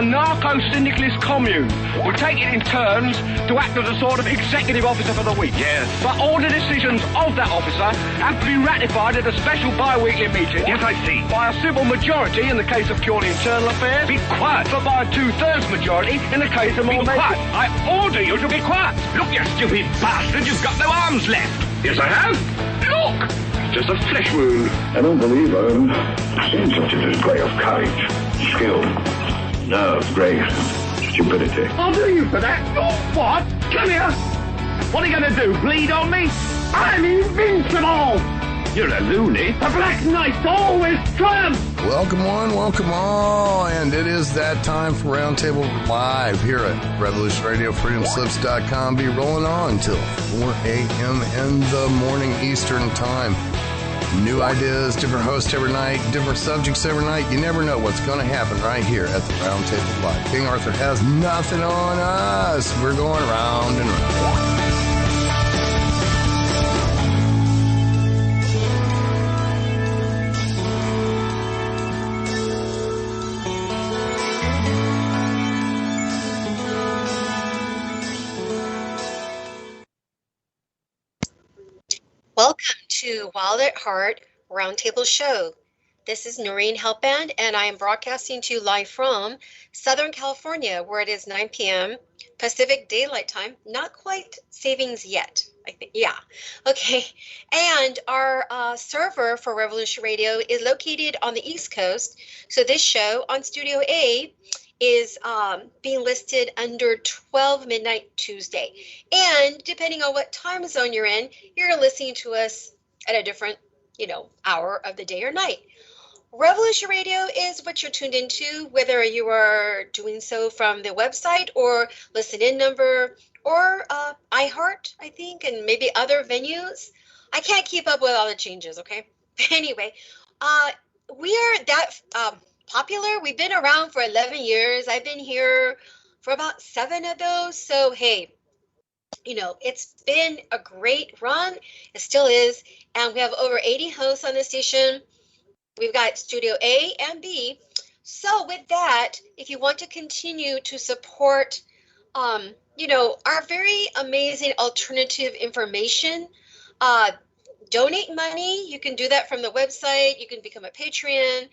anarcho-syndicalist commune. We take it in turns to act as a sort of executive officer for the week. Yes. But all the decisions of that officer have to be ratified at a special bi-weekly meeting. Yes, I see. By a simple majority in the case of purely internal affairs. Be quiet. But by a 2/3 majority in the case of more Be quiet. I order you to be quiet. Look, you stupid bastard, you've got no arms left. Yes, I have. Look. Just a flesh wound. I don't believe I've seen such a display of courage, skill, nerve, grace, stupidity. I'll do you for that. Oh, what? Come here. What are you going to do, bleed on me? I'm invincible. You're a loony. The Black Knight always triumphs. Welcome one, welcome all, and it is that time for Roundtable Live here at Revolution Radio, freedomslips.com. Be rolling on till 4 a.m. in the morning Eastern time. New ideas, different hosts every night, different subjects every night. You never know what's going to happen right here at the Roundtable Live. King Arthur has nothing on us. We're going round and round. Welcome to Wild at Heart Roundtable Show. This is Noreen Helpband, and I am broadcasting to you live from Southern California, where it is 9 p.m. Pacific Daylight Time. Not quite savings yet, I think. Yeah. Okay. And our server for Revolution Radio is located on the East Coast. So this show on Studio A is being listed under 12 midnight Tuesday. And depending on what time zone you're in, you're listening to us at a different, hour of the day or night. Revolution Radio is what you're tuned into, whether you are doing so from the website or listen-in number or iHeart, I think, and maybe other venues. I can't keep up with all the changes, okay? Anyway, we are that popular. We've been around for 11 years. I've been here for about 7 of those. So, hey, it's been a great run. It still is. And we have over 80 hosts on the station. We've got Studio A and B. So with that, if you want to continue to support, our very amazing alternative information, donate money. You can do that from the website. You can become a Patreon.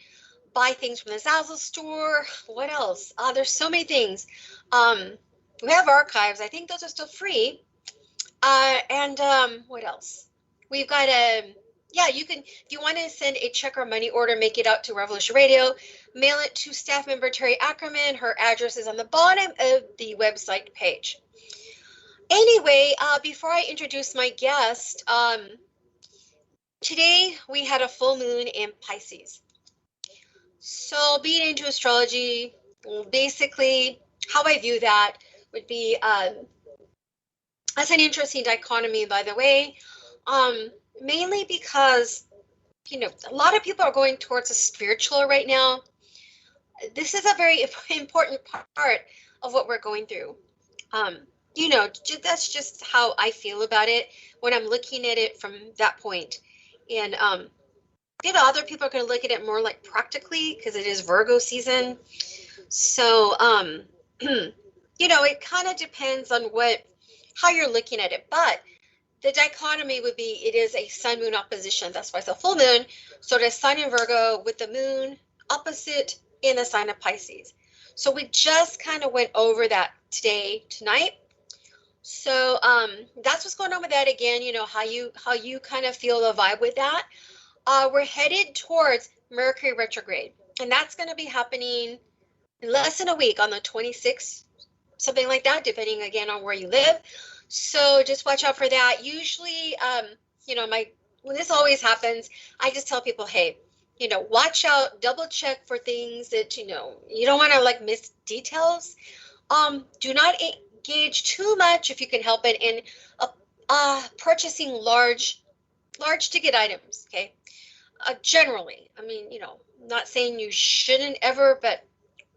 Buy things from the Zazzle store. What else? There's so many things. We have archives. I think those are still free. And what else? We've got you can, if you want to send a check or money order, make it out to Revolution Radio, mail it to staff member Terry Ackerman. Her address is on the bottom of the website page. Anyway, before I introduce my guest, today we had a full moon in Pisces. So being into astrology, basically how I view that would be as an interesting dichotomy, by the way, mainly because, a lot of people are going towards the spiritual right now. This is a very important part of what we're going through. That's just how I feel about it when I'm looking at it from that point. And, other people are going to look at it more like practically because it is Virgo season. So, it kind of depends on how you're looking at it. But the dichotomy would be it is a sun-moon opposition. That's why it's a full moon. So the sun in Virgo with the moon opposite in the sign of Pisces. So we just kind of went over that tonight. So that's what's going on with that again. How you kind of feel the vibe with that. We're headed towards Mercury retrograde, and that's going to be happening in less than a week on the 26th, something like that, depending again on where you live. So just watch out for that. Usually, when this always happens, I just tell people, hey, watch out, double check for things that, you don't want to miss details. Do not engage too much if you can help it in purchasing large ticket items. Okay. Generally, not saying you shouldn't ever, but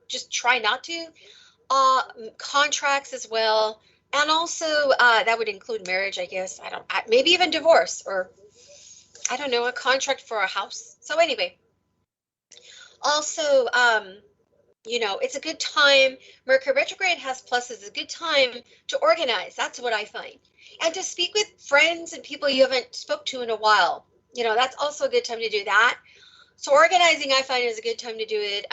just try not to. Contracts as well. And also that would include marriage, I guess. Maybe even divorce or a contract for a house. So anyway, also It's a good time. Mercury retrograde has pluses. It's a good time to organize. That's what I find. And to speak with friends and people you haven't spoke to in a while. That's also a good time to do that. So organizing, I find, is a good time to do it.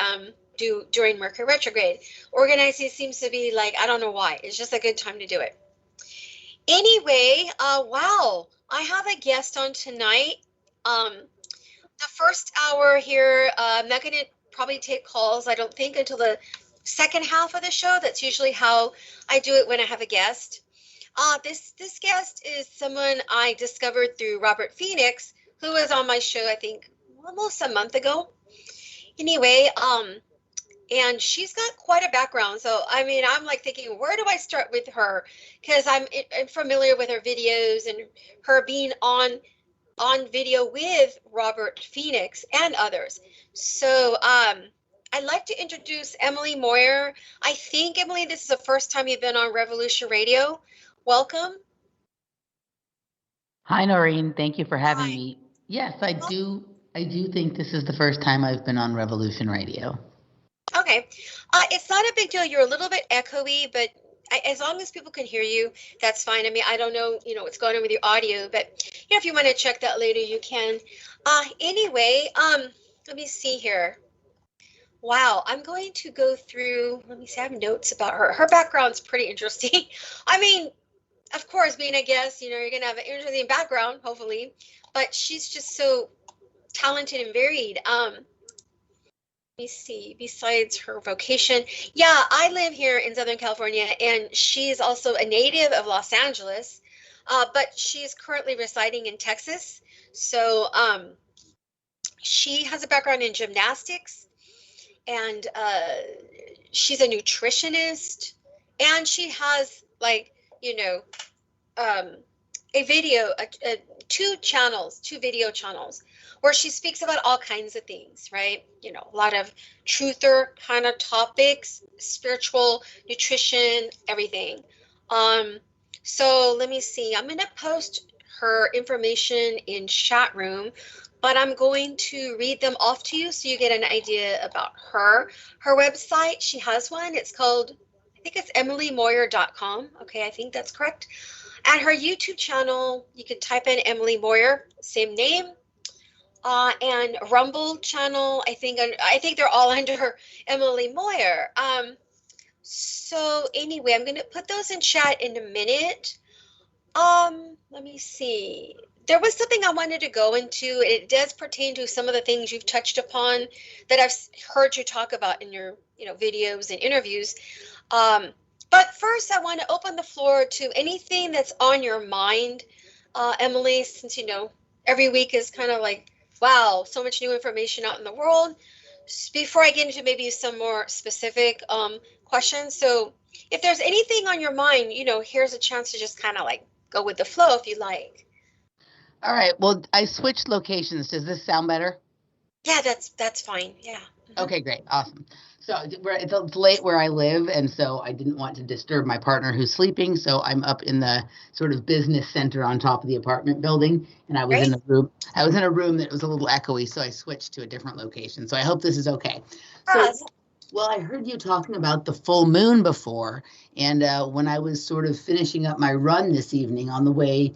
Do during Mercury retrograde. Organizing seems to be like, I don't know why. It's just a good time to do it. Anyway, wow, I have a guest on tonight. The first hour here, I'm not going to probably take calls, I don't think, until the second half of the show. That's usually how I do it when I have a guest. This guest is someone I discovered through Robert Phoenix, who was on my show, I think, almost a month ago. Anyway, and she's got quite a background. So, I mean, I'm like thinking, where do I start with her? Because I'm familiar with her videos and her being on video with Robert Phoenix and others. So I'd like to introduce Emily Moyer. I think, Emily, this is the first time you've been on Revolution Radio. Welcome. Hi, Noreen. Thank you for having me. Yes, I do think this is the first time I've been on Revolution Radio. Okay. It's not a big deal. You're a little bit echoey, but as long as people can hear you, that's fine. I mean, I don't know, what's going on with your audio, but if you want to check that later, you can. Anyway, let me see here. Wow, I'm going to go through, let me see, I have notes about her. Her background's pretty interesting. I mean, of course, being a guest, you're going to have an interesting background, hopefully, but she's just so talented and varied. Let me see, besides her vocation. Yeah, I live here in Southern California, and she's also a native of Los Angeles, but she's currently residing in Texas. So she has a background in gymnastics, and she's a nutritionist, and she has, like, a video, two video channels where she speaks about all kinds of things, right? A lot of truther kind of topics, spiritual, nutrition, everything. So let me see, I'm going to post her information in chat room, but I'm going to read them off to you so you get an idea about her. Her website, she has one. It's called, I think it's emilymoyer.com. Okay, I think that's correct. And her YouTube channel, you can type in Emily Moyer, same name. And Rumble channel, I think they're all under her Emily Moyer. So anyway, I'm going to put those in chat in a minute. Let me see. There was something I wanted to go into. It does pertain to some of the things you've touched upon that I've heard you talk about in your, videos and interviews. But first, I want to open the floor to anything that's on your mind, Emily, since, every week is kind of like, wow, so much new information out in the world. Before I get into maybe some more specific questions. So if there's anything on your mind, here's a chance to just kind of like go with the flow if you like. All right. Well, I switched locations. Does this sound better? Yeah, that's fine. Yeah. Mm-hmm. Okay, great. Awesome. So it's late where I live, and so I didn't want to disturb my partner who's sleeping. So I'm up in the sort of business center on top of the apartment building, and I was in a room. I was in a room that was a little echoey, so I switched to a different location. So I hope this is okay. So, well, I heard you talking about the full moon before, and when I was sort of finishing up my run this evening on the way,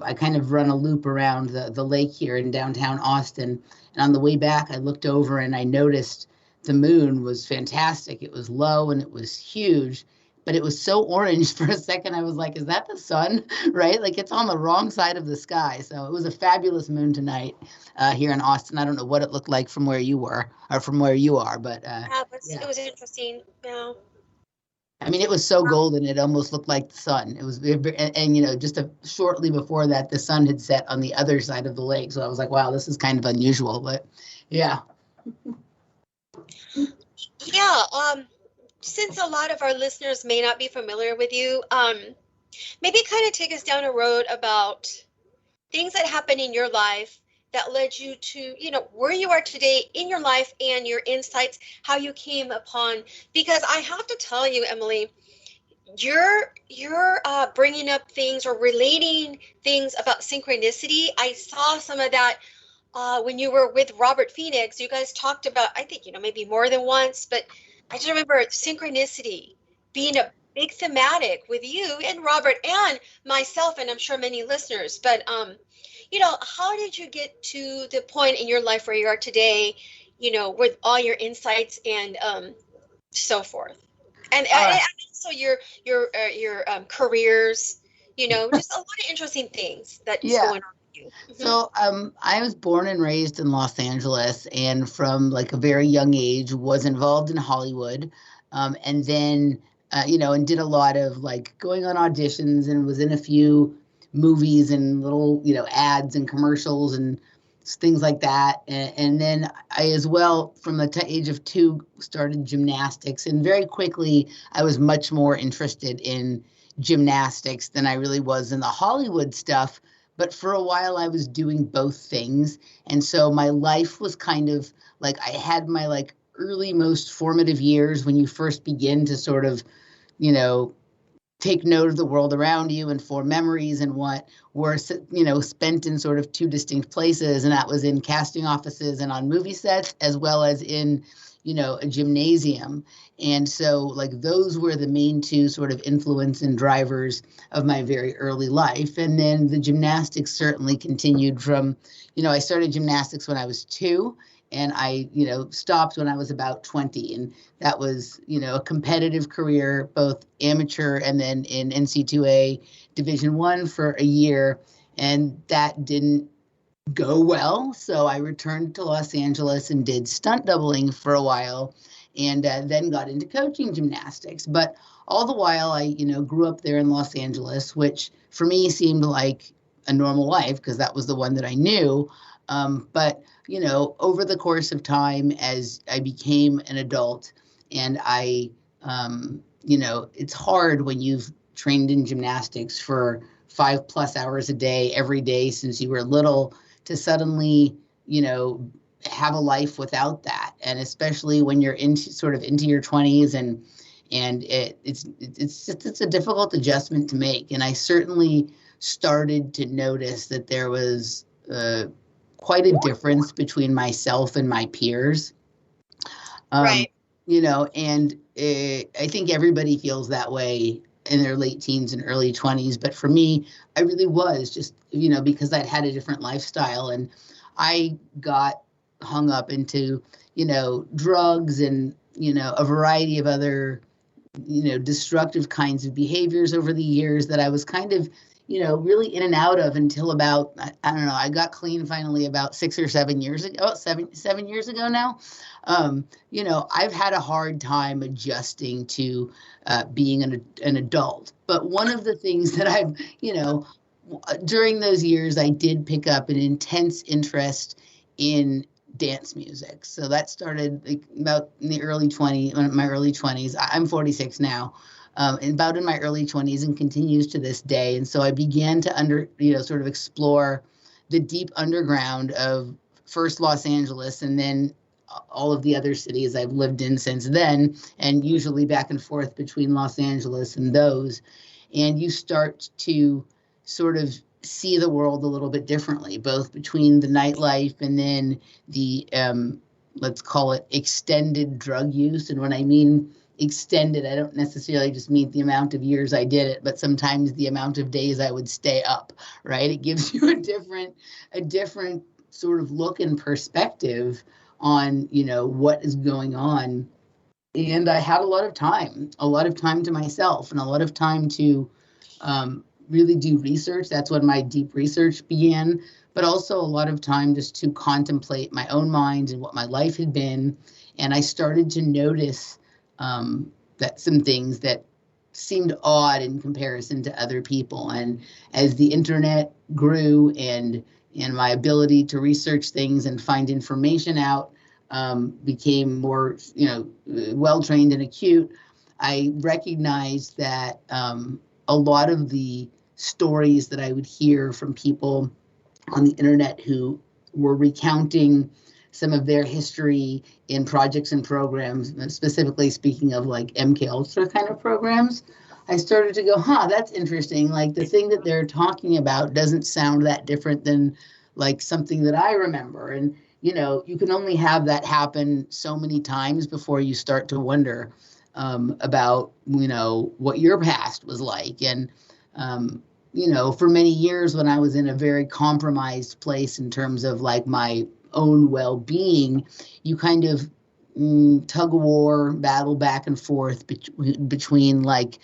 I kind of run a loop around the lake here in downtown Austin, and on the way back, I looked over and I noticed the moon was fantastic. It was low and it was huge, but it was so orange for a second. I was like, is that the sun? Right? Like, it's on the wrong side of the sky. So it was a fabulous moon tonight here in Austin. I don't know what it looked like from where you were or from where you are, but it was interesting. Yeah. I mean, it was so golden, it almost looked like the sun. It was, and just shortly before that, the sun had set on the other side of the lake. So I was like, wow, this is kind of unusual, but yeah. Yeah, since a lot of our listeners may not be familiar with you, maybe kind of take us down a road about things that happened in your life that led you to, where you are today in your life and your insights, how you came upon, because I have to tell you, Emily, you're bringing up things or relating things about synchronicity. I saw some of that when you were with Robert Phoenix. You guys talked about, I think, maybe more than once, but I just remember synchronicity being a big thematic with you and Robert and myself, and I'm sure many listeners. But how did you get to the point in your life where you are today? With all your insights and so forth, and also your careers. Just a lot of interesting things that's Yeah. going on with you. So I was born and raised in Los Angeles, and from like a very young age was involved in Hollywood, and then and did a lot of like going on auditions and was in a few movies and little ads and commercials and things like that. And then I as well from the age of 2 started gymnastics, and very quickly I was much more interested in gymnastics than I really was in the Hollywood stuff. But for a while I was doing both things. And so my life was kind of like I had my like early, most formative years when you first begin to sort of, take note of the world around you and form memories, and what were, spent in sort of 2 distinct places. And that was in casting offices and on movie sets, as well as in, a gymnasium. And so like those were the main 2 sort of influence and drivers of my very early life. And then the gymnastics certainly continued from, I started gymnastics when I was 2. And I, stopped when I was about 20. And that was, a competitive career, both amateur and then in NC2A Division I for a year. And that didn't go well. So I returned to Los Angeles and did stunt doubling for a while, and then got into coaching gymnastics. But all the while I, grew up there in Los Angeles, which for me seemed like a normal life because that was the one that I knew. But over the course of time, as I became an adult, and I, it's hard when you've trained in gymnastics for 5+ hours a day, every day since you were little, to suddenly, have a life without that. And especially when you're into your 20s, and it's a difficult adjustment to make. And I certainly started to notice that there was quite a difference between myself and my peers. Right. And I think everybody feels that way in their late teens and early 20s. But for me, I really was just, because I'd had a different lifestyle, and I got hung up into, drugs and, a variety of other, destructive kinds of behaviors over the years that I was kind of, really in and out of until about, I don't know, I got clean finally about 6 or 7 years ago, 7 years ago now. I've had a hard time adjusting to being an adult. But one of the things that I've, during those years, I did pick up an intense interest in dance music. So that started like about in my early 20s. I'm 46 now. About in my early 20s, and continues to this day. And so I began to sort of explore the deep underground of first Los Angeles, and then all of the other cities I've lived in since then, and usually back and forth between Los Angeles and those. And you start to sort of see the world a little bit differently, both between the nightlife and then the, let's call it extended drug use. And when I mean extended, I don't necessarily just mean the amount of years I did it, but sometimes the amount of days I would stay up, right? It gives you a different sort of look and perspective on, what is going on. And I had a lot of time to myself, and a lot of time to really do research. That's when my deep research began, but also a lot of time just to contemplate my own mind and what my life had been. And I started to notice that some things that seemed odd in comparison to other people. And as the internet grew and my ability to research things and find information out became more, well-trained and acute, I recognized that a lot of the stories that I would hear from people on the internet who were recounting some of their history in projects and programs, specifically speaking of like MK Ultra kind of programs, I started to go, that's interesting. Like the thing that they're talking about doesn't sound that different than like something that I remember. And, you can only have that happen so many times before you start to wonder about, what your past was like. And, for many years when I was in a very compromised place in terms of like my own well-being, you kind of tug of war, battle back and forth between like,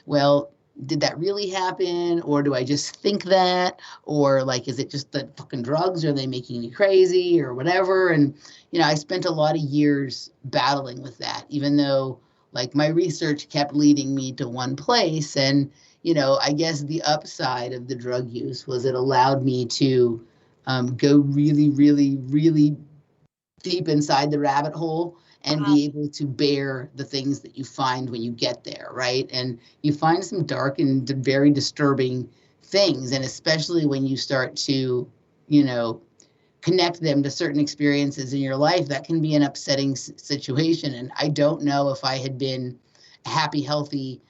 well, did that really happen? Or do I just think that? Or like, is it just the fucking drugs? Are they making me crazy or whatever? And, I spent a lot of years battling with that, even though like my research kept leading me to one place. And, I guess the upside of the drug use was it allowed me to go really, really, really deep inside the rabbit hole and be able to bear the things that you find when you get there, right? And you find some dark and very disturbing things, and especially when you start to, connect them to certain experiences in your life, that can be an upsetting situation. And I don't know if I had been a happy, healthy,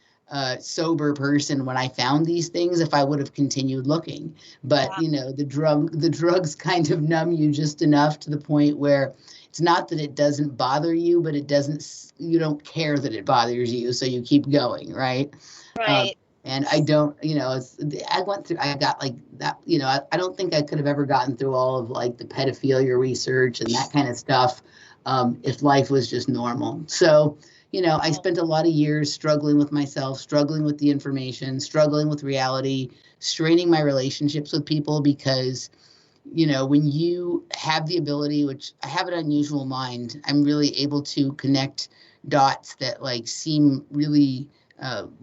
sober person when I found these things, if I would have continued looking. But, the drugs kind of numb you just enough to the point where it's not that it doesn't bother you, but you don't care that it bothers you. So you keep going. Right. Right. And I don't, I got like that, I don't think I could have ever gotten through all of like the pedophilia research and that kind of stuff if life was just normal. So, I spent a lot of years struggling with myself, struggling with the information, struggling with reality, straining my relationships with people because, when you have the ability, which I have an unusual mind, I'm really able to connect dots that like seem really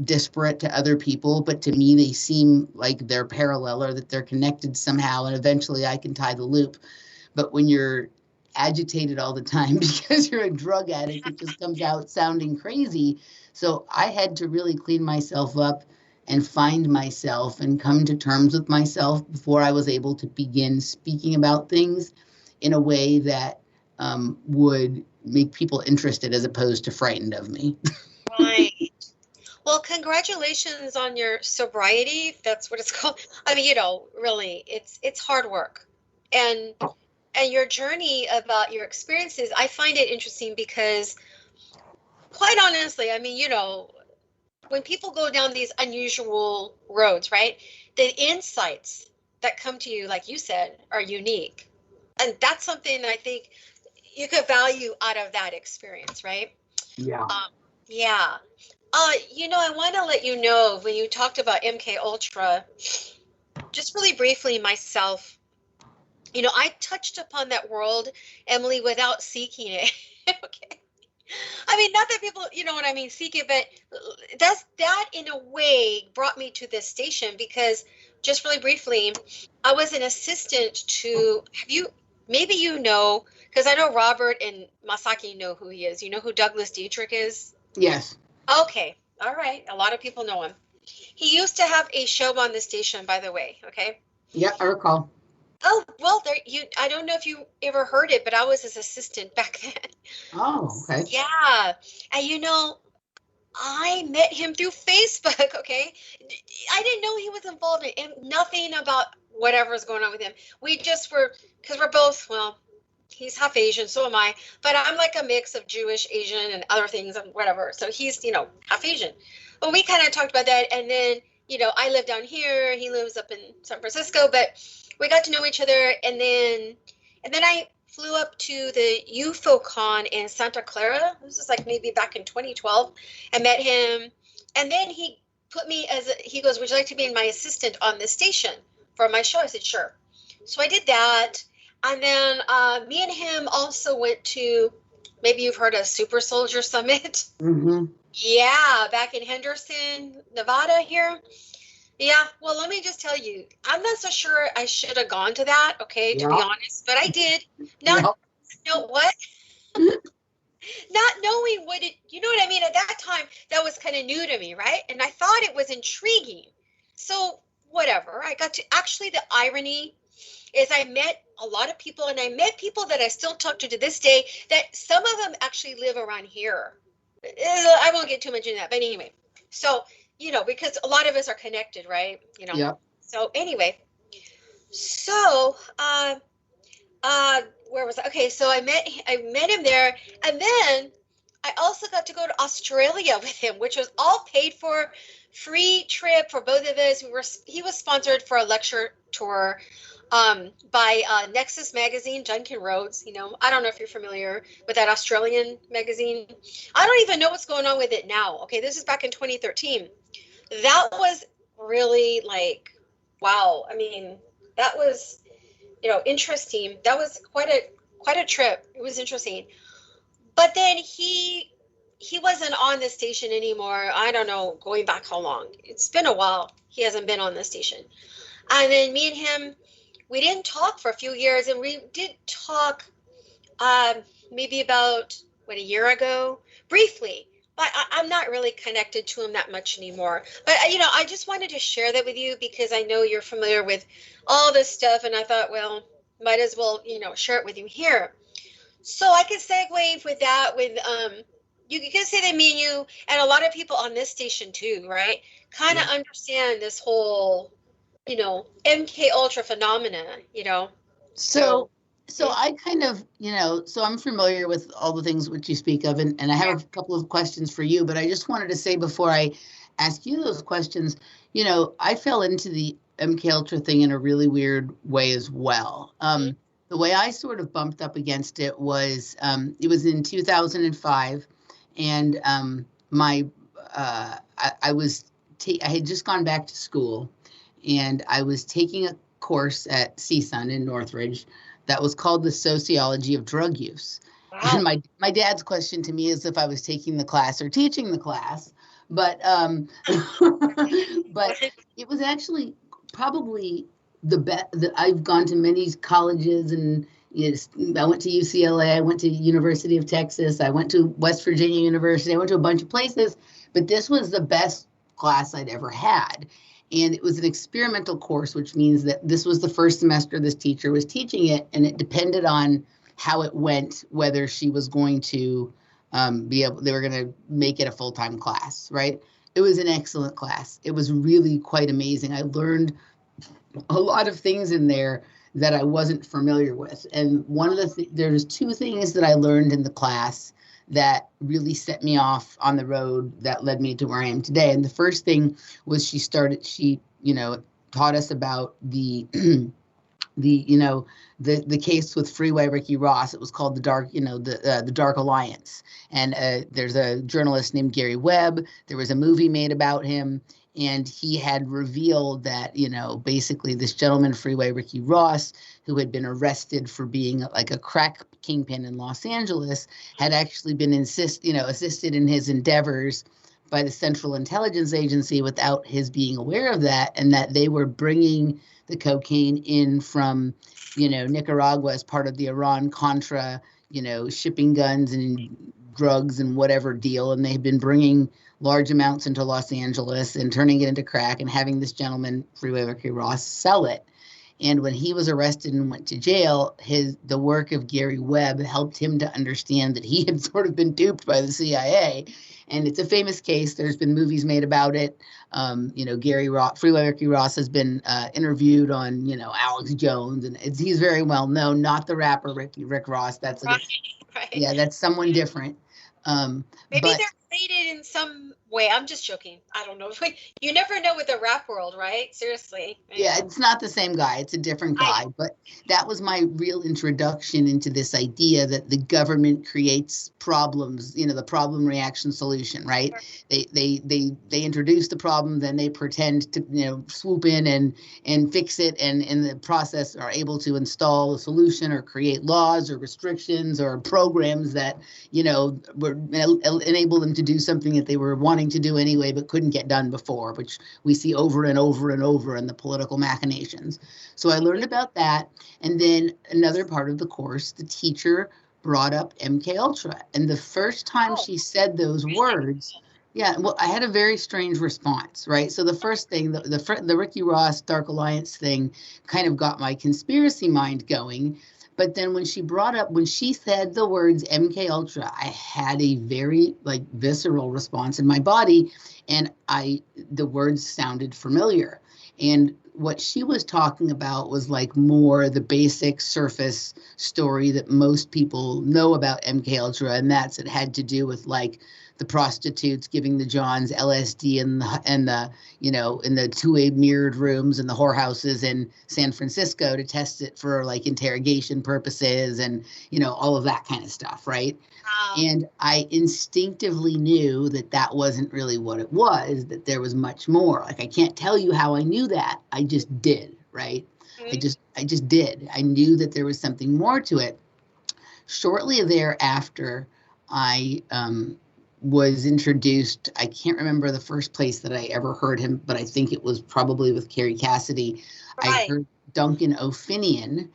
disparate to other people, but to me they seem like they're parallel or that they're connected somehow, and eventually I can tie the loop. But when you're agitated all the time because you're a drug addict, it just comes out sounding crazy. So I had to really clean myself up and find myself and come to terms with myself before I was able to begin speaking about things in a way that would make people interested as opposed to frightened of me. Right. Well, congratulations on your sobriety, if that's what it's called. I mean, really, it's hard work. And your journey about your experiences, I find it interesting because quite honestly, I mean, when people go down these unusual roads, right? The insights that come to you, like you said, are unique. And that's something I think you could value out of that experience, right? Yeah. Yeah. I want to let you know when you talked about MK Ultra, just really briefly myself, I touched upon that world, Emily, without seeking it. Okay. I mean, not that people, you know what I mean, seek it, but that in a way brought me to this station because just really briefly, I was an assistant to, maybe because I know Robert and Masaki know who he is. You know who Douglas Dietrich is? Yes. Okay. All right. A lot of people know him. He used to have a show on the station, by the way. Okay. Yeah, I recall. Oh, well, I don't know if you ever heard it, but I was his assistant back then. Oh, okay. Yeah. And I met him through Facebook, okay? I didn't know he was involved in nothing about whatever's going on with him. We just were, because we're both, well, he's half Asian, so am I, but I'm like a mix of Jewish, Asian, and other things and whatever. So he's, half Asian. But we kind of talked about that. And then, I live down here. He lives up in San Francisco, but we got to know each other. And then I flew up to the UFOCon in Santa Clara. This was like maybe back in 2012. I met him. And then he put me he goes, would you like to be my assistant on this station for my show? I said, sure. So I did that. And then me and him also went to, maybe you've heard of Super Soldier Summit. Mm-hmm. Yeah, back in Henderson, Nevada here. Yeah, well, let me just tell you, I'm not so sure I should have gone to that, okay, to be honest, but I did. Not know what? Not knowing what it, you know what I mean? At that time, that was kind of new to me, right? And I thought it was intriguing. So whatever, I got to, actually the irony is I met a lot of people, and I met people that I still talk to this day, that some of them actually live around here. I won't get too much into that, but anyway, so, because a lot of us are connected, right? Yeah. So anyway, so where was I? Okay, so I met him there, and then I also got to go to Australia with him, which was all paid for, free trip for both of us. He was sponsored for a lecture tour by Nexus magazine, Duncan Rhodes. I don't know if you're familiar with that Australian magazine. I don't even know what's going on with it now. Okay, this is back in 2013. That was really like, wow. I mean, that was interesting. That was quite a trip. It was interesting. But then he wasn't on the station anymore. I don't know, going back how long. It's been a while. He hasn't been on the station. And then me and him, we didn't talk for a few years, and we did talk maybe about a year ago, briefly. But I'm not really connected to him that much anymore. But I just wanted to share that with you because I know you're familiar with all this stuff, and I thought, well, might as well share it with you here. So I could segue with that with you can say that me and you and a lot of people on this station too, right? Kind of understand this whole MK Ultra phenomena, So I kind of, so I'm familiar with all the things which you speak of, and I have a couple of questions for you, but I just wanted to say before I ask you those questions, I fell into the MK Ultra thing in a really weird way as well. The way I sort of bumped up against it was in 2005, and I had just gone back to school, and I was taking a course at CSUN in Northridge that was called the Sociology of Drug Use. Wow. And my dad's question to me is if I was taking the class or teaching the class, but but it was actually probably the best. I've gone to many colleges, and I went to UCLA, I went to University of Texas, I went to West Virginia University, I went to a bunch of places, but this was the best class I'd ever had. And it was an experimental course, which means that this was the first semester this teacher was teaching it, and it depended on how it went, whether she was going to they were going to make it a full-time class, right? It was an excellent class. It was really quite amazing. I learned a lot of things in there that I wasn't familiar with. And there's two things that I learned in the class that really set me off on the road that led me to where I am today. And the first thing was she taught us about the case with Freeway Ricky Ross. It was called the Dark Alliance. And there's a journalist named Gary Webb. There was a movie made about him. And he had revealed that, basically this gentleman, Freeway Ricky Ross, who had been arrested for being like a crack kingpin in Los Angeles, had actually been assisted in his endeavors by the Central Intelligence Agency without his being aware of that, and that they were bringing the cocaine in from, Nicaragua as part of the Iran-Contra, shipping guns and drugs and whatever deal, and they've been bringing large amounts into Los Angeles and turning it into crack and having this gentleman, Freeway Ricky Ross, sell it. And when he was arrested and went to jail, the work of Gary Webb helped him to understand that he had sort of been duped by the CIA. And it's a famous case. There's been movies made about it. Freeway Ricky Ross has been interviewed on, Alex Jones, and he's very well known. Not the rapper Rick Ross. That's right. Yeah, that's someone different. Maybe they're related in some way. I'm just joking. I don't know. You never know with the rap world, right? Seriously. Yeah, it's not the same guy. It's a different guy. But that was my real introduction into this idea that the government creates problems, the problem reaction solution, right? Sure. They introduce the problem, then they pretend to, swoop in and fix it, and in the process are able to install a solution or create laws or restrictions or programs that, enable them to do something that they were wanting to do anyway but couldn't get done before, which we see over and over and over in the political machinations. So I learned about that. And then another part of the course, the teacher brought up MK Ultra. And the first time she said those words, I had a very strange response, right? So the first thing, the Ricky Ross Dark Alliance thing kind of got my conspiracy mind going. But then when she said the words MK Ultra, I had a very visceral response in my body, and the words sounded familiar. And what she was talking about was like more the basic surface story that most people know about MK Ultra, and that's it had to do with like the prostitutes giving the Johns LSD in the in the two-way mirrored rooms and the whorehouses in San Francisco to test it for like interrogation purposes and all of that kind of stuff, right? Wow. And I instinctively knew that that wasn't really what it was, that there was much more. Like, I can't tell you how I knew that. I just did, right? I just did. I knew that there was something more to it. Shortly thereafter, I was introduced. I can't remember the first place that I ever heard him, but I think it was probably with Carrie Cassidy. Right. I heard Duncan O'Finian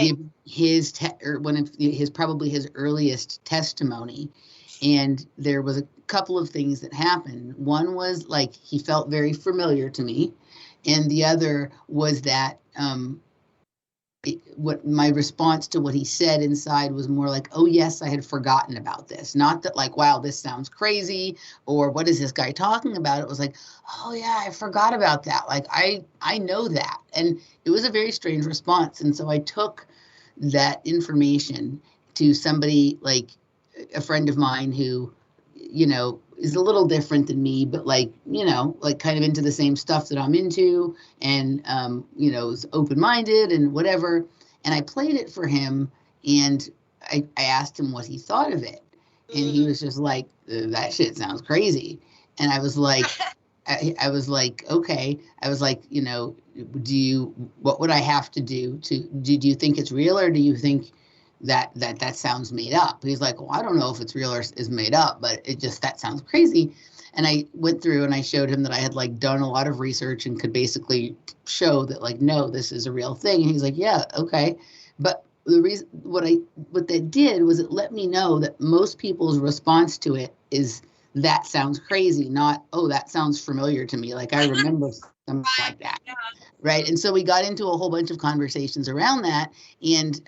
give his one of his probably his earliest testimony, and there was a couple of things that happened. One was like he felt very familiar to me, and the other was that what my response to what he said inside was more like, oh yes, I had forgotten about this. Not that like, wow, this sounds crazy, or what is this guy talking about? It was like, oh yeah, I forgot about that. Like I know that. And it was a very strange response. And so I took that information to somebody like a friend of mine who, is a little different than me, but like kind of into the same stuff that I'm into, and is open-minded and whatever. And I played it for him, and I asked him what he thought of it, and he was just like, that shit sounds crazy. And I was like, I was like, okay. I was like, what would I have to do do you think it's real, or do you think that sounds made up? He's like, well, I don't know if it's real or is made up, but that sounds crazy. And I went through and I showed him that I had like done a lot of research and could basically show that like, no, this is a real thing. And he's like, yeah, okay. But the reason what that did was it let me know that most people's response to it is, that sounds crazy, not, oh, that sounds familiar to me. Like I remember something like that. Yeah. Right. And so we got into a whole bunch of conversations around that. And,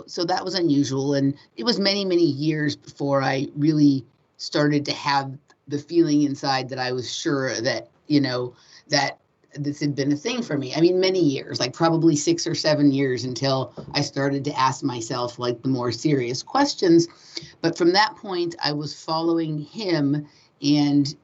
so that was unusual. And it was many, many years before I really started to have the feeling inside that I was sure that, that this had been a thing for me. I mean, many years, like probably 6 or 7 years until I started to ask myself like the more serious questions. But from that point, I was following him. And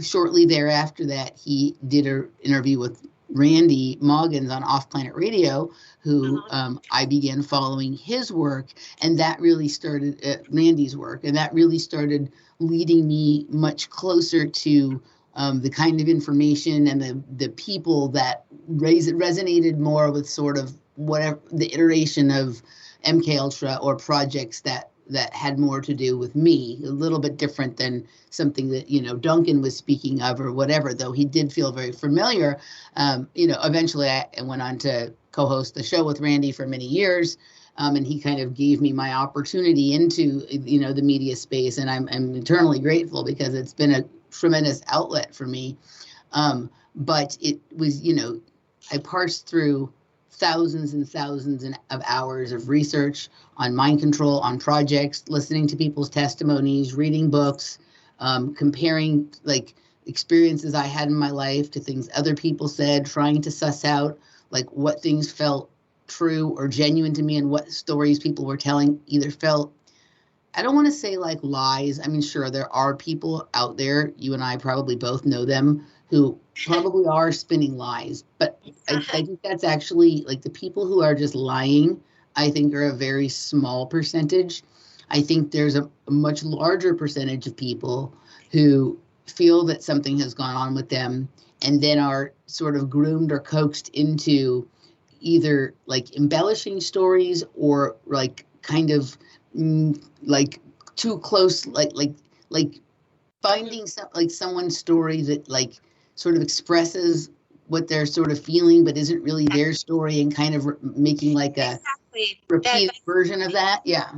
shortly thereafter that, he did an interview with Randy Moggins on Off Planet Radio, who I began following his work, and that really started Randy's work, and that really started leading me much closer to the kind of information and the people that resonated more with sort of whatever the iteration of MK Ultra or projects that had more to do with me, a little bit different than something that, Duncan was speaking of or whatever, though he did feel very familiar. Eventually I went on to co-host the show with Randy for many years. And he kind of gave me my opportunity into, the media space. And I'm eternally grateful because it's been a tremendous outlet for me. But it was, I parsed through thousands and thousands of hours of research on mind control, on projects, listening to people's testimonies, reading books, comparing like experiences I had in my life to things other people said, trying to suss out like what things felt true or genuine to me and what stories people were telling either felt, I don't want to say like lies. I mean, sure, there are people out there, you and I probably both know them, who probably are spinning lies. But I think that's actually like the people who are just lying, I think are a very small percentage. I think there's a much larger percentage of people who feel that something has gone on with them and then are sort of groomed or coaxed into either like embellishing stories or like kind of like too close, like finding someone's story that like sort of expresses what they're sort of feeling, but isn't really their story, and kind of making like a repeated version of that. Yeah.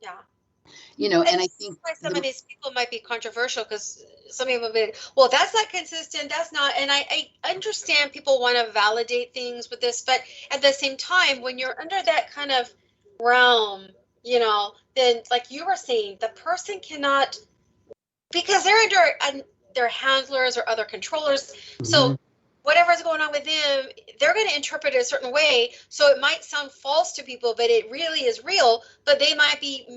Yeah. And I think why some of these people might be controversial, because some people will be, well, that's not consistent, that's not, and I understand people want to validate things with this, but at the same time, when you're under that kind of realm, then like you were saying, the person cannot, because they're under their handlers or other controllers. So whatever's going on with them, they're going to interpret it a certain way. So it might sound false to people, but it really is real. But they might be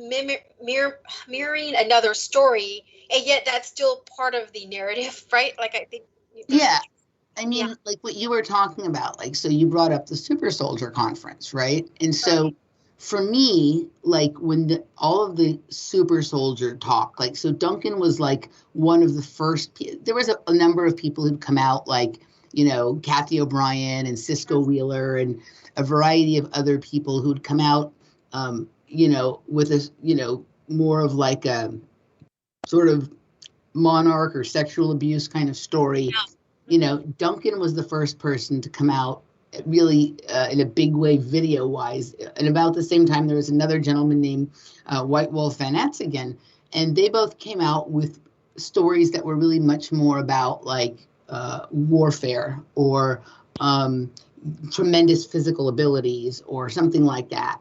mirroring another story, and yet that's still part of the narrative, right? Like I think. Yeah. I mean, like what you were talking about, like, so you brought up the Super Soldier Conference, right? And so for me, like when all of the Super Soldier talk, like, so Duncan was like one of the first, there was a number of people who'd come out, like, you know, Kathy O'Brien and Cisco Wheeler and a variety of other people who'd come out, you know, with a, you know, more of like a sort of monarch or sexual abuse kind of story. Yeah. You know, Duncan was the first person to come out really in a big way video wise. And about the same time, there was another gentleman named White Wolf Van Etzigen, and they both came out with stories that were really much more about like warfare or tremendous physical abilities or something like that.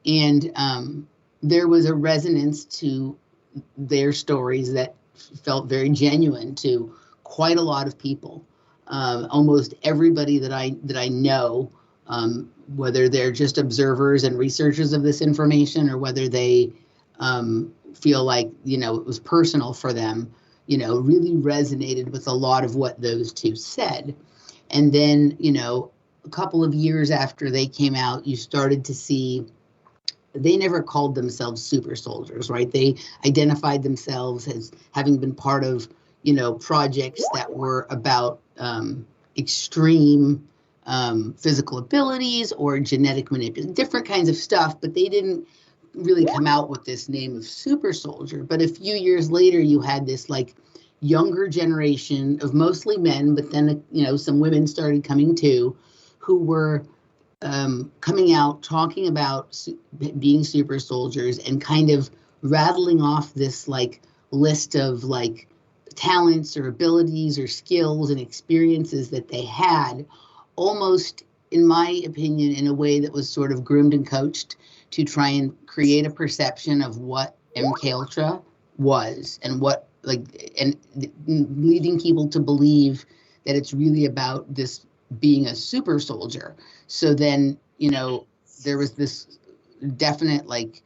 And there was a resonance to their stories that felt very genuine to quite a lot of people. Almost everybody that I know, whether they're just observers and researchers of this information or whether they feel like, you know, it was personal for them, you know, really resonated with a lot of what those two said. And then, you know, a couple of years after they came out, you started to see, they never called themselves super soldiers, right? They identified themselves as having been part of, you know, projects that were about extreme physical abilities or genetic manipulation, different kinds of stuff, but they didn't really come out with this name of super soldier. But a few years later, you had this like younger generation of mostly men, but then, you know, some women started coming too, who were coming out talking about being super soldiers and kind of rattling off this like list of like talents or abilities or skills and experiences that they had, almost, in my opinion, in a way that was sort of groomed and coached to try and create a perception of what MK Ultra was and what, like, and leading people to believe that it's really about this being a super soldier. So then, you know, there was this definite like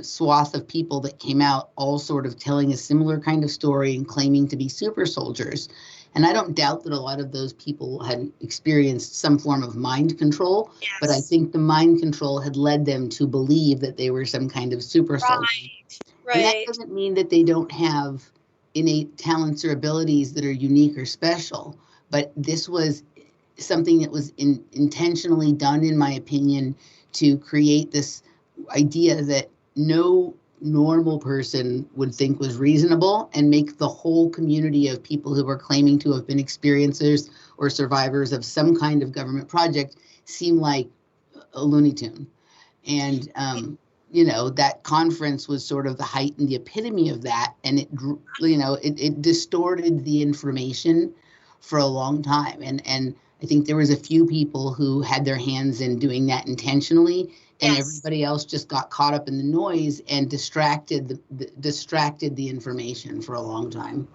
swath of people that came out all sort of telling a similar kind of story and claiming to be super soldiers. And I don't doubt that a lot of those people had experienced some form of mind control, yes, but I think the mind control had led them to believe that they were some kind of super soldier. Right. And that doesn't mean that they don't have innate talents or abilities that are unique or special, but this was something that was intentionally done, in my opinion, to create this idea that no normal person would think was reasonable and make the whole community of people who were claiming to have been experiencers or survivors of some kind of government project seem like a Looney Tune. And, you know, that conference was sort of the height and the epitome of that. And it, you know, it distorted the information for a long time. And I think there was a few people who had their hands in doing that intentionally, and yes, everybody else just got caught up in the noise and distracted the information for a long time.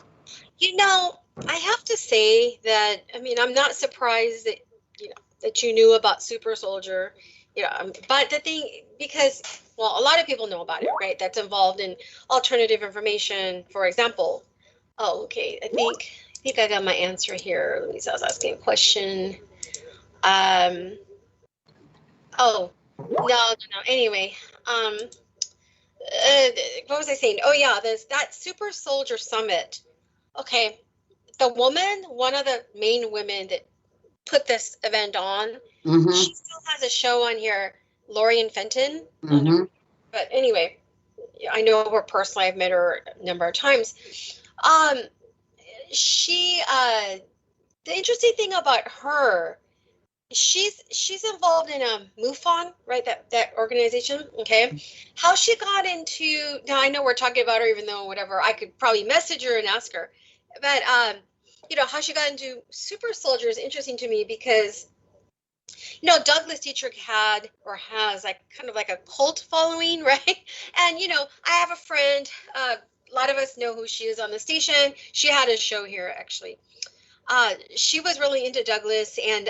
You know, I have to say that, I mean, I'm not surprised that, you know, that you knew about Super Soldier, you know, but the thing, because, well, a lot of people know about it, right? That's involved in alternative information, for example. Oh, okay. I think I got my answer here. Louisa was asking a question. Oh, no. Anyway, what was I saying? Oh, yeah, that Super Soldier Summit. Okay, the woman, one of the main women that put this event on, mm-hmm, she still has a show on here, Lorien Fenton. Mm-hmm. But anyway, I know her personally. I've met her a number of times. She, the interesting thing about her, she's involved in MUFON, right? That organization. Okay, how she got into, now I know we're talking about her, even though whatever, I could probably message her and ask her, but you know, how she got into super soldier is interesting to me because, you know, Douglas Dietrich had or has like kind of like a cult following, right? And you know, I have a friend, a lot of us know who she is on the station. She had a show here actually. she was really into Douglas, and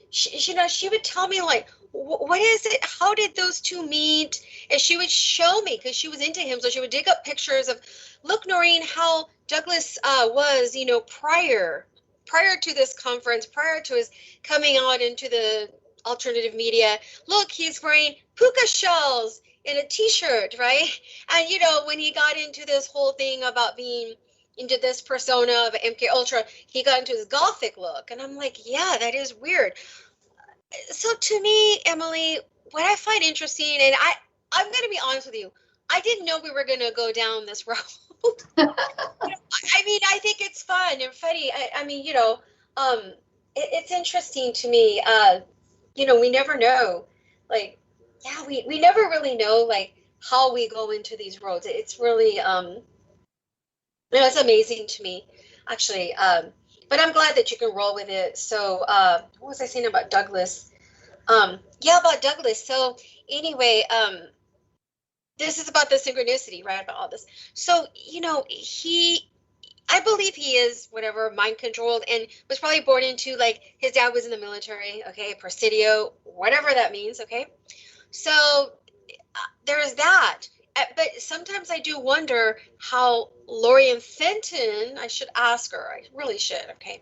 she would tell me like, what is it? How did those two meet? And she would show me because she was into him. So she would dig up pictures of, look, Noreen, how Douglas was, prior to this conference, prior to his coming out into the alternative media. Look, he's wearing puka shells in a T-shirt, right? And when he got into this whole thing about being into this persona of MK Ultra, he got into his gothic look, and I'm like, yeah, that is weird. So to me, Emily, what I find interesting, and I'm going to be honest with you, I didn't know we were going to go down this road. I mean, I think it's fun and funny. I mean, it's interesting to me. We never know, like, yeah, we never really know, like, how we go into these roads. It's really, it's amazing to me, actually. But I'm glad that you can roll with it. So what was I saying about Douglas? About Douglas. So anyway, this is about the synchronicity, right? About all this. So, I believe he is whatever, mind controlled, and was probably born into, like, his dad was in the military, okay, Presidio, whatever that means, okay? So there's that. But sometimes I do wonder how Lorien Fenton, I should ask her, I really should, okay?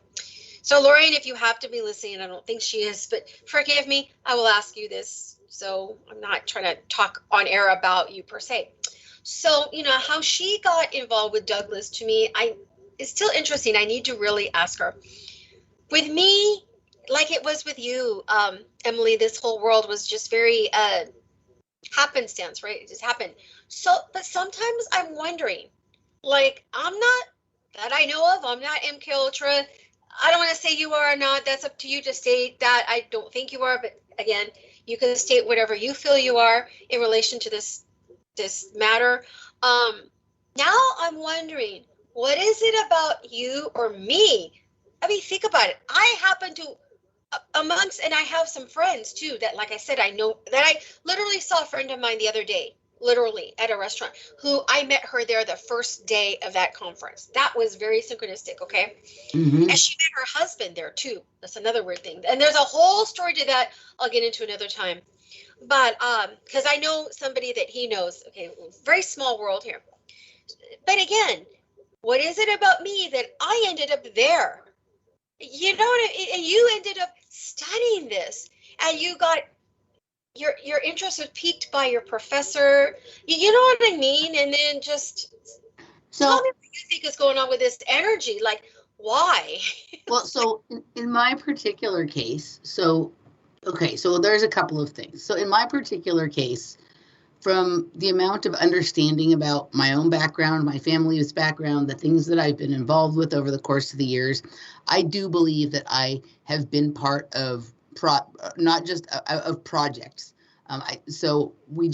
So Lorien, if you have to be listening, I don't think she is, but forgive me, I will ask you this. So I'm not trying to talk on air about you per se. So, how she got involved with Douglas, to me, it's still interesting. I need to really ask her. With me, like it was with you, Emily, this whole world was just very happenstance, right? It just happened. So, but sometimes I'm wondering, like, I'm not, that I know of, I'm not MK Ultra. I don't want to say you are or not. That's up to you to state that. I don't think you are, but again, you can state whatever you feel you are in relation to this matter. Now I'm wondering, what is it about you or me? I mean, think about it. I happen to, amongst, and I have some friends too that, like I said, I know that I literally saw a friend of mine the other day, literally at a restaurant, who I met her there the first day of that conference. That was very synchronistic, okay? Mm-hmm. And she met her husband there too. That's another weird thing. And there's a whole story to that I'll get into another time. But because I know somebody that he knows, okay, very small world here. But again, what is it about me that I ended up there? You know what I mean? And you ended up studying this, and you got your interest was piqued by your professor. You know what I mean? And then just tell me what you think is going on with this energy. Like, why? Well, so in my particular case, so there's a couple of things. So in my particular case, from the amount of understanding about my own background, my family's background, the things that I've been involved with over the course of the years, I do believe that I have been part of not just of projects. So we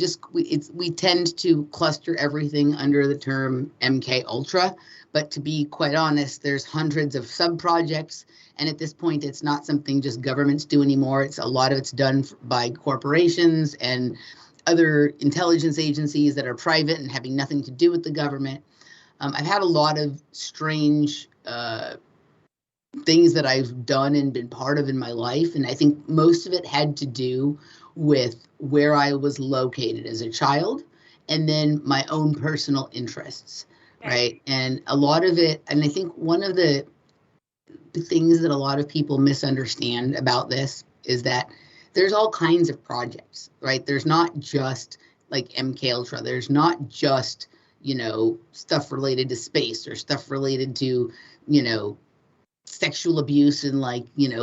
tend to cluster everything under the term MK Ultra, but to be quite honest, there's hundreds of sub-projects, and at this point, it's not something just governments do anymore. It's a lot of it's done by corporations and other intelligence agencies that are private and having nothing to do with the government. I've had a lot of strange things that I've done and been part of in my life, and I think most of it had to do with where I was located as a child, and then my own personal interests, right? And a lot of it, and I think one of the things that a lot of people misunderstand about this is that there's all kinds of projects, right? There's not just like MK Ultra. There's not just, stuff related to space or stuff related to, sexual abuse and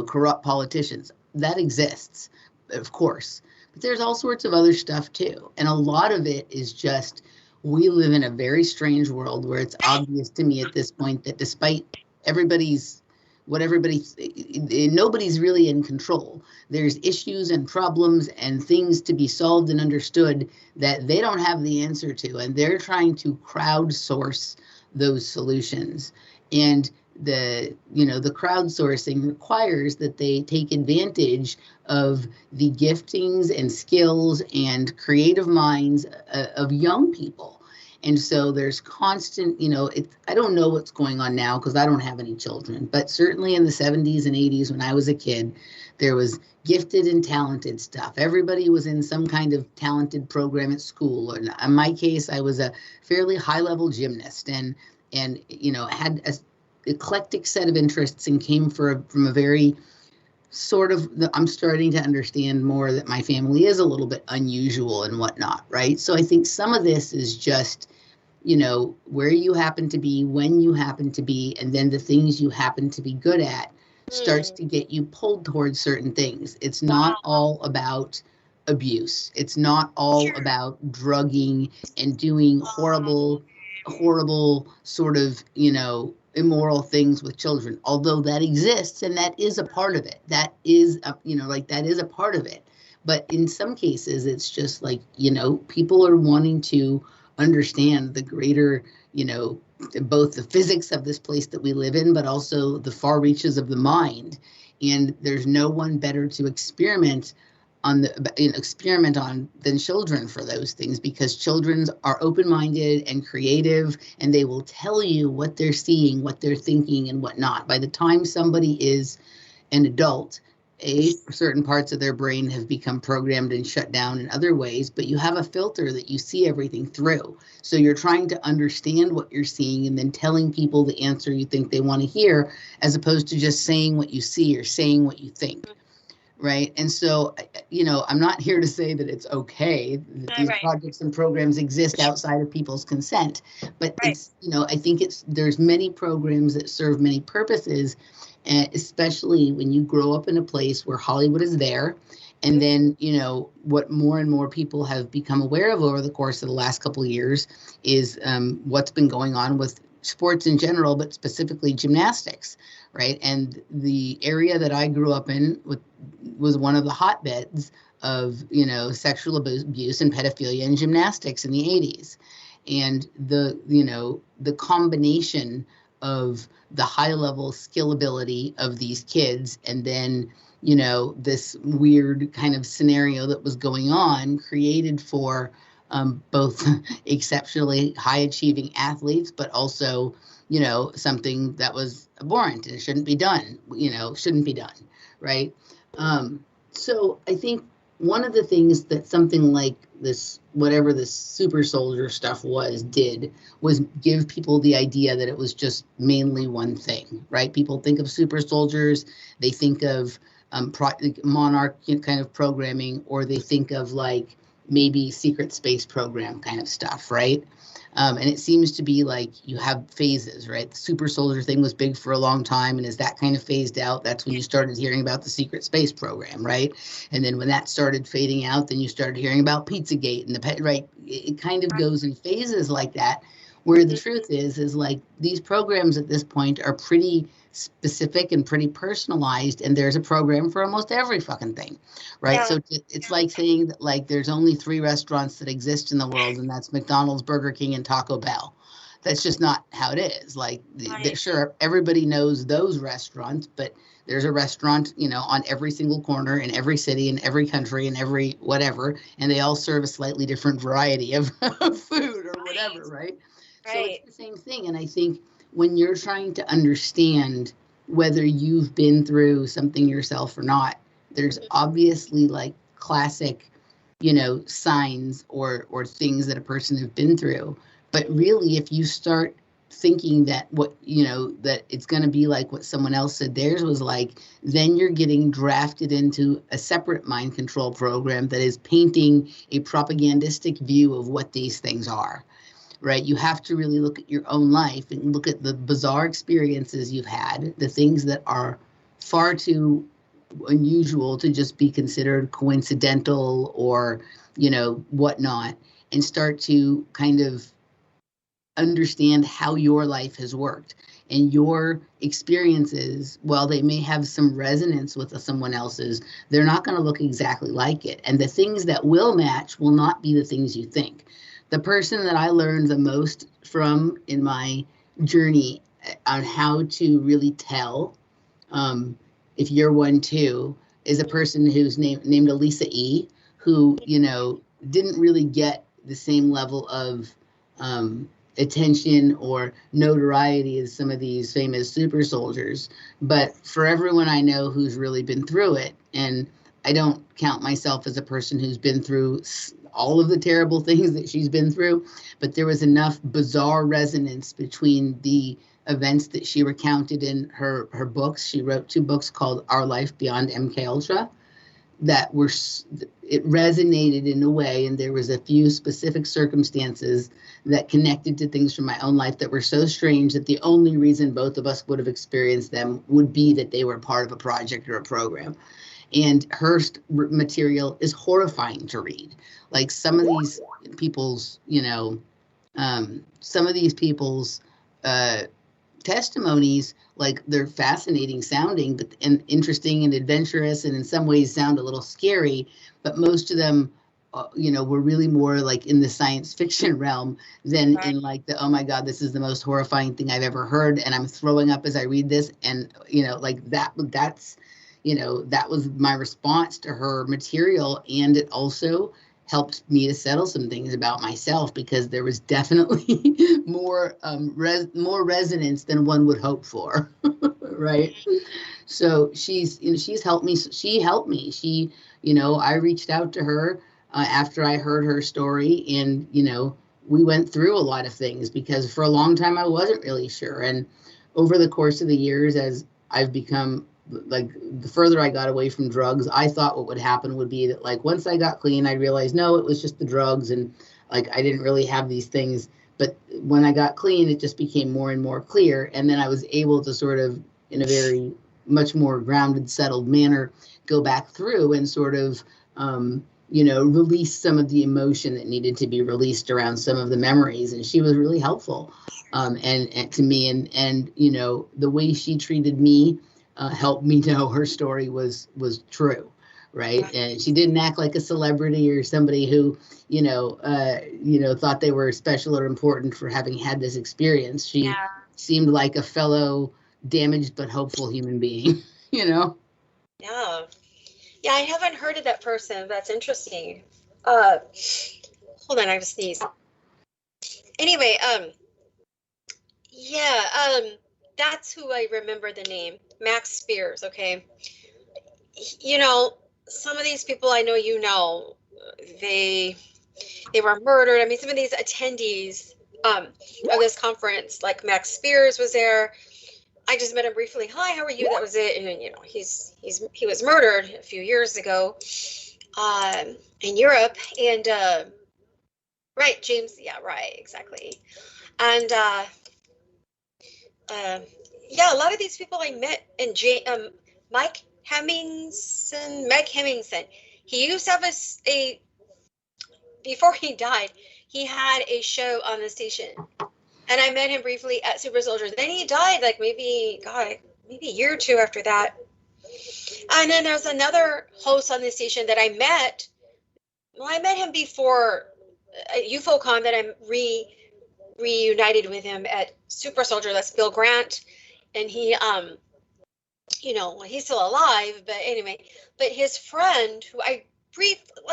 corrupt politicians. That exists, of course. But there's all sorts of other stuff too. And a lot of it is just, we live in a very strange world where it's obvious to me at this point that despite nobody's really in control. There's issues and problems and things to be solved and understood that they don't have the answer to, and they're trying to crowdsource those solutions. And the crowdsourcing requires that they take advantage of the giftings and skills and creative minds of young people. And so there's constant, I don't know what's going on now because I don't have any children, but certainly in the 70s and 80s when I was a kid, there was gifted and talented stuff. Everybody was in some kind of talented program at school. And in my case, I was a fairly high-level gymnast and had a eclectic set of interests and came from a very I'm starting to understand more that my family is a little bit unusual and whatnot, right? So I think some of this is just, where you happen to be, when you happen to be, and then the things you happen to be good at starts to get you pulled towards certain things. It's not all about abuse. It's not all about drugging and doing horrible sort of, immoral things with children, although that exists and that is a part of it. That is, that is a part of it. But in some cases, it's just like, people are wanting to understand the greater, both the physics of this place that we live in, but also the far reaches of the mind. And there's no one better to experiment on than children for those things, because children are open-minded and creative, and they will tell you what they're seeing, what they're thinking, and whatnot. By the time somebody is an adult, certain parts of their brain have become programmed and shut down in other ways, but you have a filter that you see everything through. So you're trying to understand what you're seeing and then telling people the answer you think they want to hear, as opposed to just saying what you see or saying what you think. Right. And so, I'm not here to say that it's okay that these projects and programs exist outside of people's consent, but it's, I think there's many programs that serve many purposes, especially when you grow up in a place where Hollywood is there. And then, what more and more people have become aware of over the course of the last couple of years is what's been going on with sports in general, but specifically gymnastics. Right. And the area that I grew up in was one of the hotbeds of, sexual abuse and pedophilia in gymnastics in the 80s. And the combination of the high level skill ability of these kids and then, this weird kind of scenario that was going on created for both exceptionally high achieving athletes, but also, something that was abhorrent and it shouldn't be done, right? So I think one of the things that something like this, whatever this super soldier stuff was give people the idea that it was just mainly one thing, right? People think of super soldiers, they think of monarch kind of programming, or they think of like maybe secret space program kind of stuff, right? And it seems to be like you have phases, right? The super soldier thing was big for a long time. And as that kind of phased out, that's when you started hearing about the secret space program, right? And then when that started fading out, then you started hearing about Pizzagate and right? It kind of goes in phases like that, where the truth is like these programs at this point are pretty specific and pretty personalized, and there's a program for almost every fucking thing, right? Yeah. So it's like saying that like there's only 3 restaurants that exist in the world, and that's McDonald's, Burger King, and Taco Bell. That's just not how it is. Like, sure, everybody knows those restaurants, but there's a restaurant, on every single corner in every city, in every country, in every whatever, and they all serve a slightly different variety of food or whatever, right? So it's the same thing, and I think when you're trying to understand whether you've been through something yourself or not, there's obviously like classic, signs or things that a person has been through. But really, if you start thinking that that it's going to be like what someone else said theirs was like, then you're getting drafted into a separate mind control program that is painting a propagandistic view of what these things are. Right? You have to really look at your own life and look at the bizarre experiences you've had, the things that are far too unusual to just be considered coincidental or, whatnot, and start to kind of understand how your life has worked. And your experiences, while they may have some resonance with someone else's, they're not going to look exactly like it. And the things that will match will not be the things you think. The person that I learned the most from in my journey on how to really tell if you're one too is a person who's named Elisa E., who, didn't really get the same level of attention or notoriety as some of these famous super soldiers. But for everyone I know who's really been through it, and I don't count myself as a person who's been through all of the terrible things that she's been through, but there was enough bizarre resonance between the events that she recounted in her books. She wrote 2 books called Our Life Beyond MK Ultra that were, it resonated in a way, and there was a few specific circumstances that connected to things from my own life that were so strange that the only reason both of us would have experienced them would be that they were part of a project or a program. And her material is horrifying to read. Like some of these people's, some of these people's testimonies, like they're fascinating sounding, but and interesting and adventurous, and in some ways sound a little scary. But most of them, were really more like in the science fiction realm than in like the, oh my God, this is the most horrifying thing I've ever heard, and I'm throwing up as I read this, and like that's. That was my response to her material. And it also helped me to settle some things about myself, because there was definitely more resonance than one would hope for. Right. So she's helped me. She helped me. I reached out to her after I heard her story, and, we went through a lot of things, because for a long time I wasn't really sure. And over the course of the years, as I've become, like, the further I got away from drugs, I thought what would happen would be that, like, once I got clean, I realized, no, it was just the drugs, and like I didn't really have these things. But when I got clean, it just became more and more clear. And then I was able to sort of, in a very much more grounded, settled manner, go back through and sort of, release some of the emotion that needed to be released around some of the memories. And she was really helpful, and to me, and the way she treated me helped me know her story was true, right? And she didn't act like a celebrity or somebody who, thought they were special or important for having had this experience. She seemed like a fellow damaged but hopeful human being, Yeah. Yeah, I haven't heard of that person. That's interesting. Hold on, I have a sneeze. Anyway, that's who I remember the name. Max Spears, okay. Some of these people I know, they were murdered. I mean, some of these attendees of this conference, like Max Spears was there. I just met him briefly. Hi, how are you? That was it. And he was murdered a few years ago in Europe. And right, James. Yeah, right, exactly. And a lot of these people I met, and Mike Hemmingson. He used to have a before he died, he had a show on the station, and I met him briefly at Super Soldiers. Then he died, like maybe a year or two after that. And then there's another host on the station that I met. Well, I met him before UFOCon, that I'm reunited with him at Super Soldier. That's Bill Grant, and he he's still alive, but anyway. But his friend, who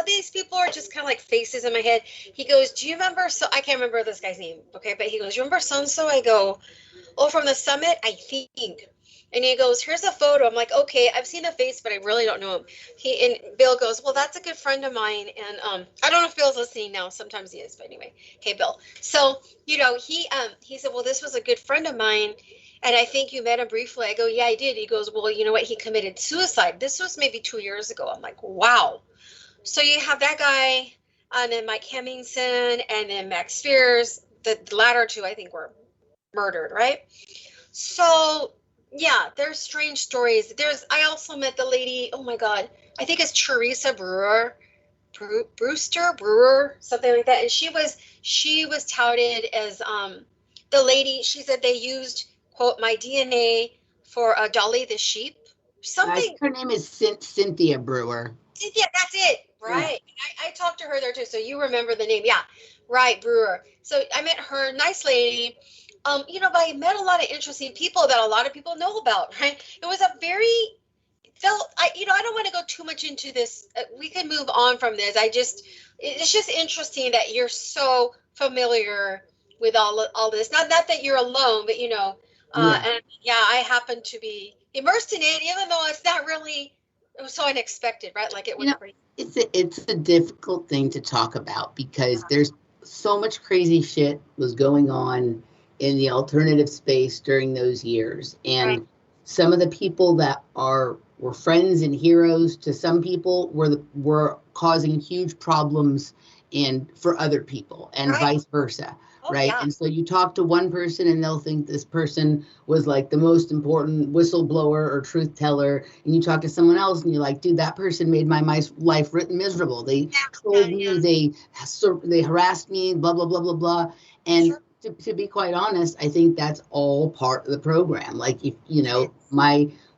these people are just kind of like faces in my head. He goes, do you remember, so I can't remember this guy's name, okay, but he goes, you remember so-and-so? I go, oh, from the summit, I think. And he goes, here's a photo. I'm like, okay, I've seen the face, but I really don't know him. And Bill goes, well, that's a good friend of mine. And I don't know if Bill's listening now. Sometimes he is, but anyway. Okay, Bill. So, he said, well, this was a good friend of mine, and I think you met him briefly. I go, yeah, I did. He goes, well, you know what? He committed suicide. This was maybe 2 years ago. I'm like, wow. So you have that guy, and then Mike Hemmingson, and then Max Spears. The latter two, I think, were murdered, right? So, yeah, there's strange stories. I also met the lady, oh my God, I think it's Teresa Brewer, something like that. And she was touted as the lady. She said they used, quote, my DNA for Dolly the sheep. Something. Her name is Cynthia Brewer. Yeah, that's it. Right. Yeah. I talked to her there too. So you remember the name. Yeah. Right. Brewer. So I met her, nice lady. But I met a lot of interesting people that a lot of people know about, right? It was I don't want to go too much into this. We can move on from this. It's just interesting that you're so familiar with all this. Not that you're alone, but and I happen to be immersed in it, even though it's not really. It was so unexpected, right? Like it went crazy. It's a difficult thing to talk about because there's so much crazy shit was going on in the alternative space during those years, and some of the people that were friends and heroes to some people were causing huge problems for other people, and vice versa. Right. Yeah. And so you talk to one person and they'll think this person was like the most important whistleblower or truth teller. And you talk to someone else and you're like, dude, that person made my life miserable. They told me, they harassed me, blah, blah, blah, blah, blah. And to be quite honest, I think that's all part of the program. Like, if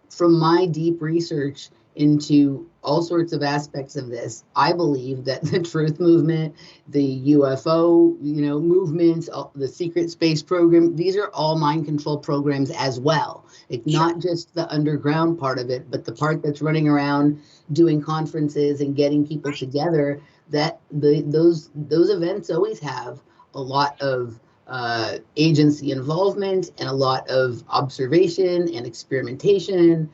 from my deep research into all sorts of aspects of this, I believe that the truth movement, the UFO, movements, the secret space program, these are all mind control programs as well. It's not just the underground part of it, but the part that's running around doing conferences and getting people together. That those events always have a lot of agency involvement and a lot of observation and experimentation,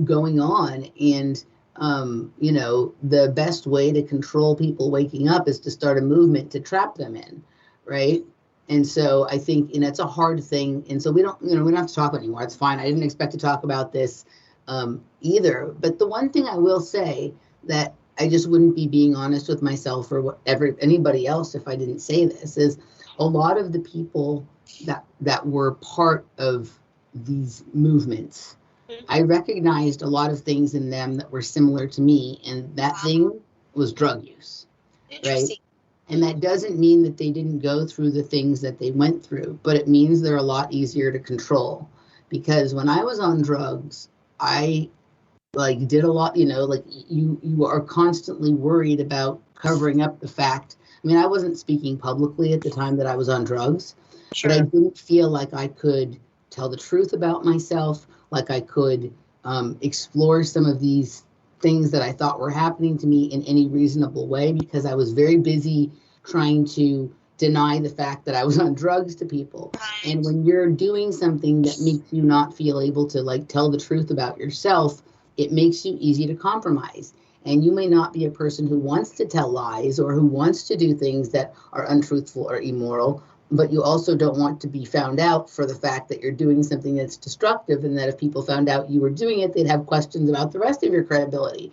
going on. And the best way to control people waking up is to start a movement to trap them in, right? And so I think, it's a hard thing. And so we don't have to talk anymore. It's fine. I didn't expect to talk about this either. But the one thing I will say that I just wouldn't be being honest with myself or anybody else if I didn't say this is a lot of the people that were part of these movements, I recognized a lot of things in them that were similar to me, and that thing was drug use, right? And that doesn't mean that they didn't go through the things that they went through, but it means they're a lot easier to control. Because when I was on drugs, I did a lot, you are constantly worried about covering up the fact. I mean, I wasn't speaking publicly at the time that I was on drugs, but I didn't feel like I could tell the truth about myself, like I could explore some of these things that I thought were happening to me in any reasonable way, because I was very busy trying to deny the fact that I was on drugs to people. And when you're doing something that makes you not feel able to tell the truth about yourself, it makes you easy to compromise. And you may not be a person who wants to tell lies or who wants to do things that are untruthful or immoral, but you also don't want to be found out for the fact that you're doing something that's destructive, and that if people found out you were doing it, they'd have questions about the rest of your credibility.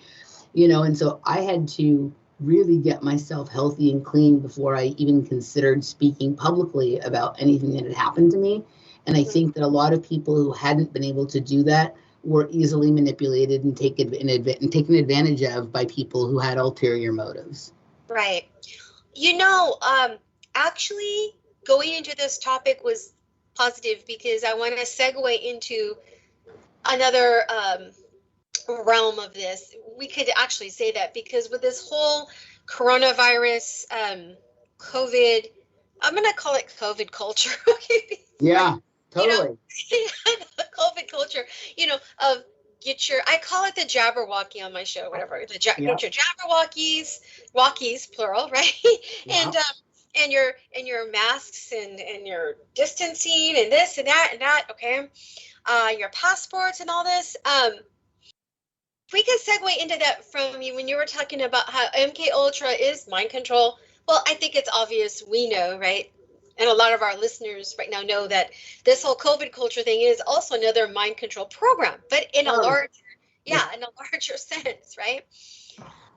And so I had to really get myself healthy and clean before I even considered speaking publicly about anything that had happened to me. And I think that a lot of people who hadn't been able to do that were easily manipulated and taken advantage of by people who had ulterior motives. Right. Actually, going into this topic was positive because I want to segue into another realm of this. We could actually say that because with this whole coronavirus, COVID, I'm going to call it COVID culture. Yeah, totally. COVID culture, of I call it the Jabberwocky on my show, whatever. Get your Jabberwockies, walkies, plural, right? Yeah. And your masks and your distancing and this and that, okay? Your passports and all this. We can segue into that from you when you were talking about how MK Ultra is mind control. Well, I think it's obvious we know, right? And a lot of our listeners right now know that this whole COVID culture thing is also another mind control program, but in a larger sense, right?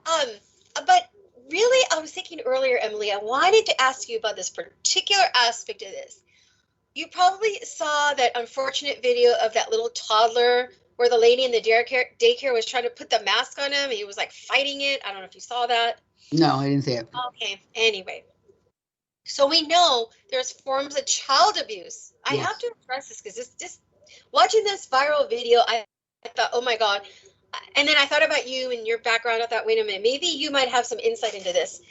But really, I was thinking earlier, Emily, I wanted to ask you about this particular aspect of this. You probably saw that unfortunate video of that little toddler where the lady in the daycare was trying to put the mask on him. He was fighting it. I don't know if you saw that. No, I didn't see it. Okay. Anyway. So we know there's forms of child abuse. I have to address this because just watching this viral video, I thought, oh my God. And then I thought about you and your background. I thought, wait a minute, maybe you might have some insight into this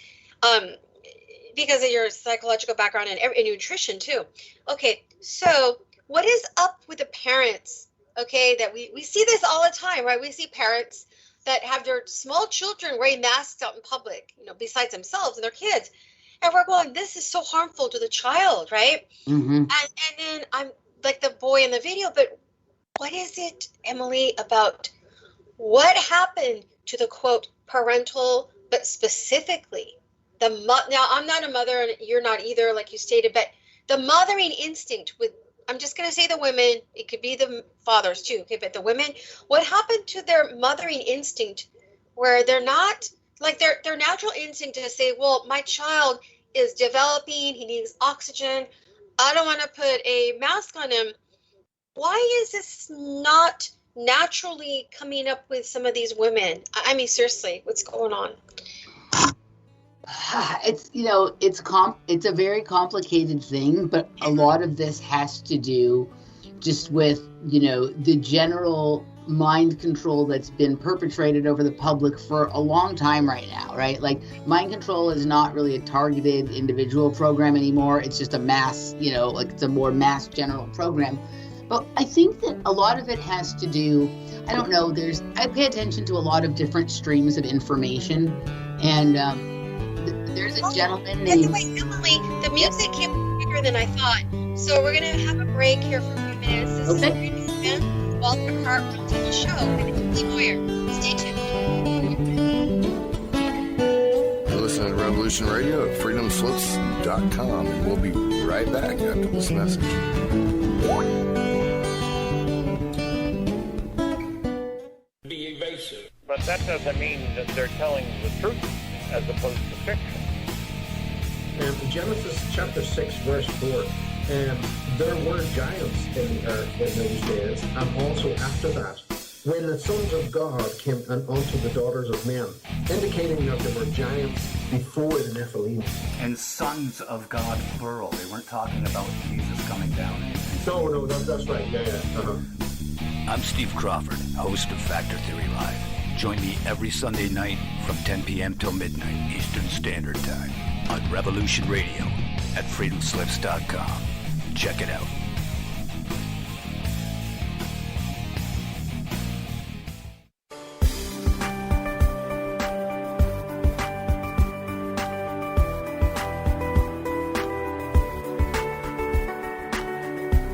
because of your psychological background and nutrition too. Okay, so what is up with the parents? Okay, that we see this all the time, right? We see parents that have their small children wearing masks out in public, besides themselves and their kids. And we're going, this is so harmful to the child, right? Mm-hmm. And then I'm like the boy in the video, but what is it, Emily, about what happened to the quote parental, but specifically now I'm not a mother and you're not either, like you stated, but the mothering instinct with, I'm just going to say the women, it could be the fathers too, okay, but the women, what happened to their mothering instinct where they're not, like their natural instinct to say, well, my child is developing, he needs oxygen, I don't want to put a mask on him. Why is this not naturally coming up with some of these women? I mean, seriously, what's going on? It's, it's a very complicated thing, but a lot of this has to do just with, the general mind control that's been perpetrated over the public for a long time right now, right? Like, mind control is not really a targeted individual program anymore. It's just a mass, it's a more mass general program. But I think that a lot of it has to do, I don't know, I pay attention to a lot of different streams of information, and there's a gentleman named... Wait, Emily, the music came quicker than I thought, so we're going to have a break here for a few minutes. This is Noreen Helpband, Walter Hart Roundtable Show, and Emily Moyer. Stay tuned. You're listening to Revolution Radio at freedomslips.com, and we'll be right back after this message. But that doesn't mean that they're telling the truth as opposed to fiction. Genesis chapter 6, verse 4, there were giants in the earth in those days, and also after that, when the sons of God came unto the daughters of men, indicating that there were giants before the Nephilim. And sons of God, plural. They weren't talking about Jesus coming down. No, that's right. Yeah. Uh-huh. I'm Steve Crawford, host of Factor Theory Live. Join me every Sunday night from 10 p.m. till midnight Eastern Standard Time on Revolution Radio at freedomslips.com. Check it out.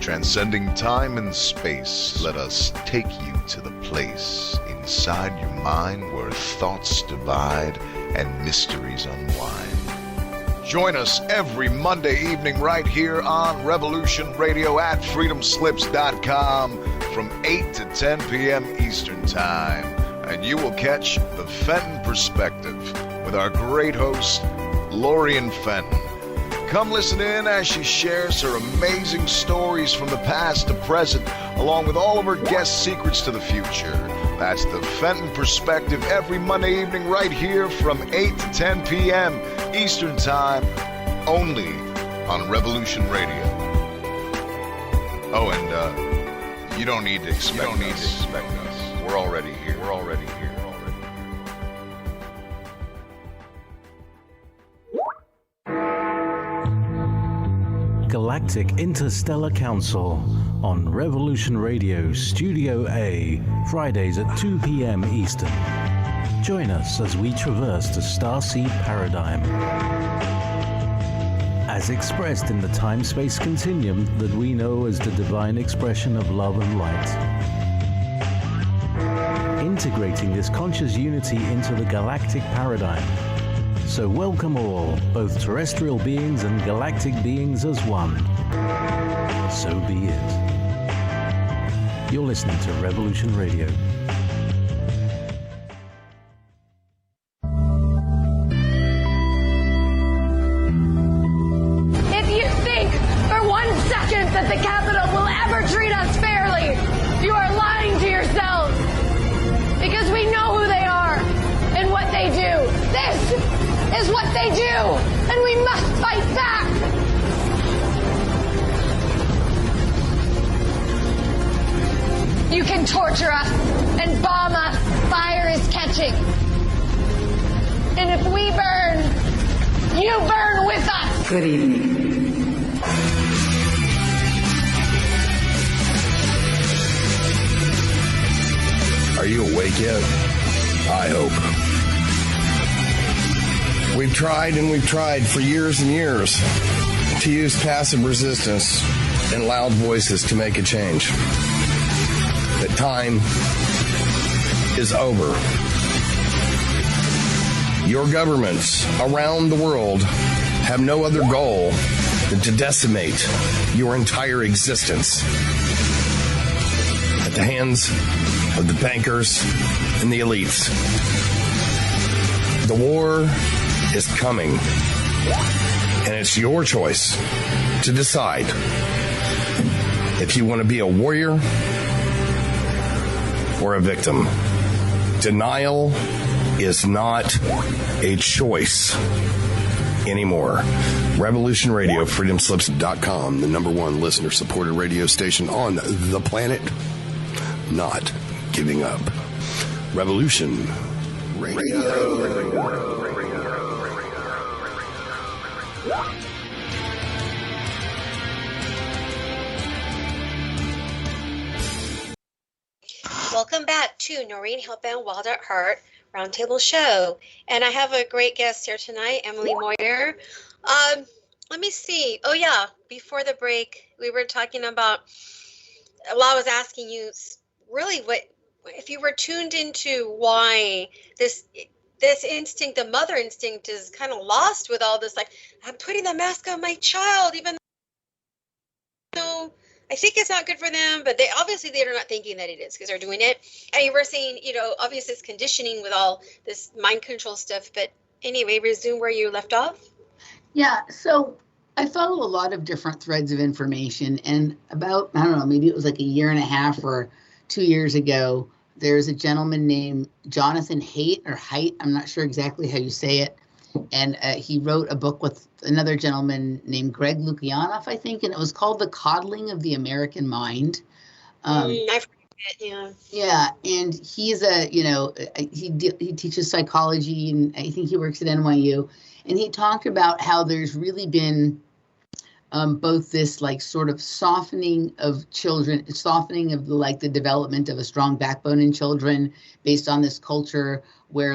Transcending time and space, let us take you to the place inside your mind where thoughts divide and mysteries unwind. Join us every Monday evening right here on Revolution Radio at freedomslips.com from 8 to 10 p.m. Eastern Time. And you will catch the Fenton Perspective with our great host, Noreen Fenton. Come listen in as she shares her amazing stories from the past to present, along with all of her guest secrets to the future. That's the Fenton Perspective every Monday evening right here from 8 to 10 p.m. Eastern Time, only on Revolution Radio. Oh, and you don't need to expect us. We're already here. Galactic Interstellar Council on Revolution Radio Studio A, Fridays at 2 p.m. Eastern. Join us as we traverse the starseed paradigm, as expressed in the time-space continuum that we know as the divine expression of love and light. Integrating this conscious unity into the galactic paradigm. So welcome all, both terrestrial beings and galactic beings as one. So be it. You're listening to Revolution Radio. If you think for 1 second that the Capitol will ever treat us fairly, you are lying to yourselves. Because we know who they are and what they do. This is what they do, and we must fight back. You can torture us and bomb us. Fire is catching. And if we burn, you burn with us. Good evening. Are you awake yet? I hope. We've tried and we've tried for years and years to use passive resistance and loud voices to make a change. But time is over. Your governments around the world have no other goal than to decimate your entire existence at the hands of the bankers and the elites. The war is coming, and it's your choice to decide if you want to be a warrior or a victim. Denial is not a choice anymore. Revolution Radio, freedomslips.com, the number one listener-supported radio station on the planet. Not giving up. Revolution Radio. Welcome back to Noreen Helpbound Wild at Heart Roundtable Show. And I have a great guest here tonight, Emily Moyer. Let me see. Oh, yeah. Before the break, we were talking about, well, I was asking you really what, if you were tuned into why this instinct, the mother instinct, is kind of lost with all this, like, I'm putting the mask on my child, even though I think it's not good for them, but they're not thinking that it is because they're doing it. And you were saying, obviously it's conditioning with all this mind control stuff. But anyway, resume where you left off. Yeah, so I follow a lot of different threads of information, and about, I don't know, maybe it was like a year and a half or 2 years ago, there's a gentleman named Jonathan Haidt, I'm not sure exactly how you say it, and he wrote a book with another gentleman named Greg Lukianoff, I think, and it was called The Coddling of the American Mind. I've heard it, yeah. Yeah, and he's he teaches psychology, and I think he works at NYU, and he talked about how there's really been both this like sort of softening of children, softening of the development of a strong backbone in children based on this culture where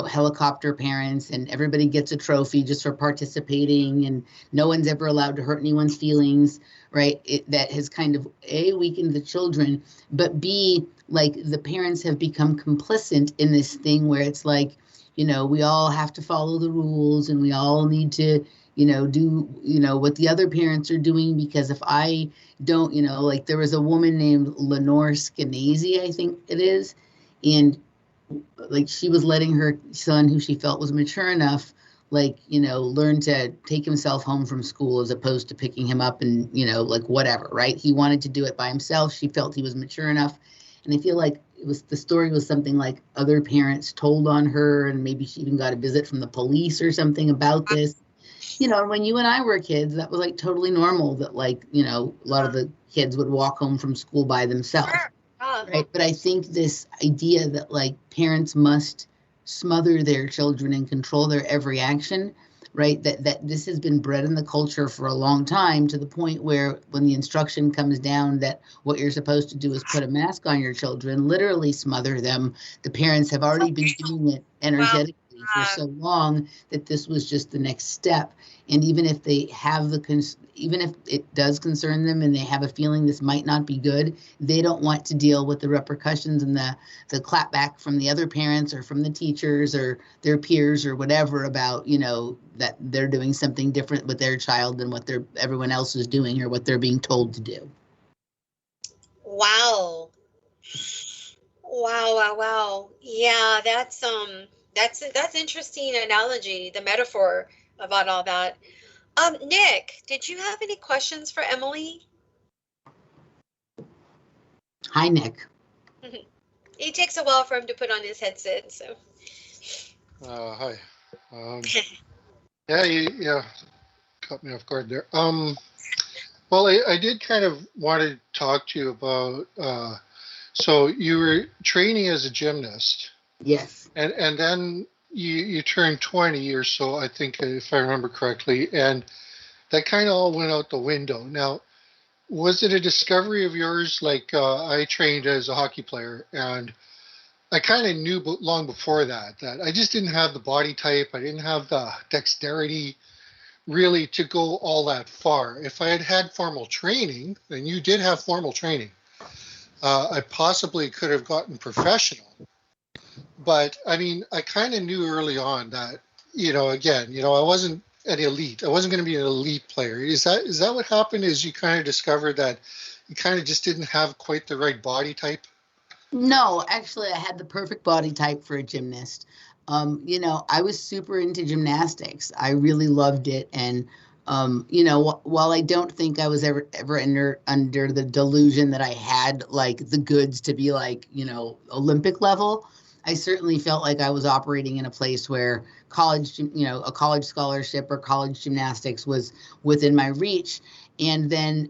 helicopter parents and everybody gets a trophy just for participating and no one's ever allowed to hurt anyone's feelings, right? That has kind of weakened the children, but B, the parents have become complicit in this thing where it's we all have to follow the rules and we all need to do, what the other parents are doing, because if I don't, there was a woman named Lenore Skenazy, I think it is, and she was letting her son, who she felt was mature enough, learn to take himself home from school as opposed to picking him up and, whatever, right? He wanted to do it by himself. She felt he was mature enough. And I feel like the story was something like other parents told on her, and maybe she even got a visit from the police or something about this. When you and I were kids, that was totally normal that a lot of the kids would walk home from school by themselves. Right. But I think this idea that parents must smother their children and control their every action, right, that this has been bred in the culture for a long time, to the point where when the instruction comes down that what you're supposed to do is put a mask on your children, literally smother them. The parents have already been doing it energetically for so long that this was just the next step. And even if they have even if it does concern them and they have a feeling this might not be good, they don't want to deal with the repercussions and the clapback from the other parents or from the teachers or their peers or whatever about, that they're doing something different with their child than what everyone else is doing or what they're being told to do. Wow. Yeah, that's interesting analogy, the metaphor about all that. Nick, did you have any questions for Emily? Hi, Nick. It takes a while for him to put on his headset, so. Hi. Yeah, caught me off guard there. Well, I did kind of want to talk to you about, so you were training as a gymnast. Yes. And then you turned 20 or so, I think, if I remember correctly, and that kind of all went out the window. Now, was it a discovery of yours? I trained as a hockey player, and I kind of knew long before that I just didn't have the body type. I didn't have the dexterity really to go all that far. If I had had formal training, and you did have formal training, I possibly could have gotten professional. But I mean, I kind of knew early on that, again, I wasn't an elite. I wasn't going to be an elite player. Is that what happened? Is you kind of discovered that you kind of just didn't have quite the right body type? No, actually, I had the perfect body type for a gymnast. I was super into gymnastics. I really loved it. And, while I don't think I was ever under the delusion that I had like the goods to be like, Olympic level, I certainly felt like I was operating in a place where a college scholarship or college gymnastics was within my reach. And then,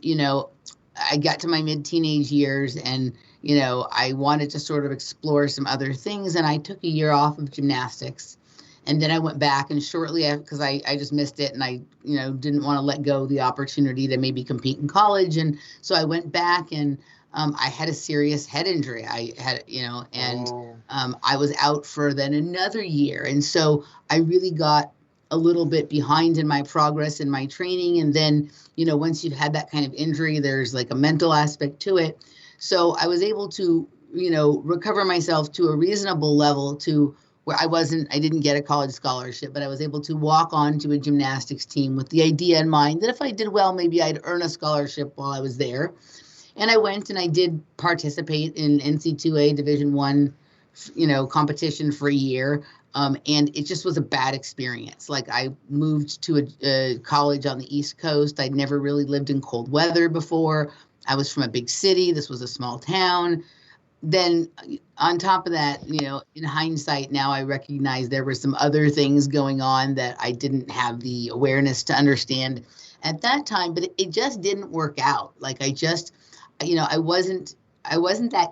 I got to my mid-teenage years and, I wanted to sort of explore some other things. And I took a year off of gymnastics. And then I went back and shortly after, because I just missed it and I, didn't want to let go of the opportunity to maybe compete in college. And so I went back and I had a serious head injury. I had, I was out for then another year. And so I really got a little bit behind in my progress in my training. And then, once you've had that kind of injury, there's like a mental aspect to it. So I was able to, recover myself to a reasonable level to where I didn't get a college scholarship, but I was able to walk on to a gymnastics team with the idea in mind that if I did well, maybe I'd earn a scholarship while I was there. And I went and I did participate in NC2A Division I, competition for a year. And it just was a bad experience. Like I moved to a college on the East Coast. I'd never really lived in cold weather before. I was from a big city. This was a small town. Then on top of that, in hindsight, now I recognize there were some other things going on that I didn't have the awareness to understand at that time, but it just didn't work out. Like I wasn't that,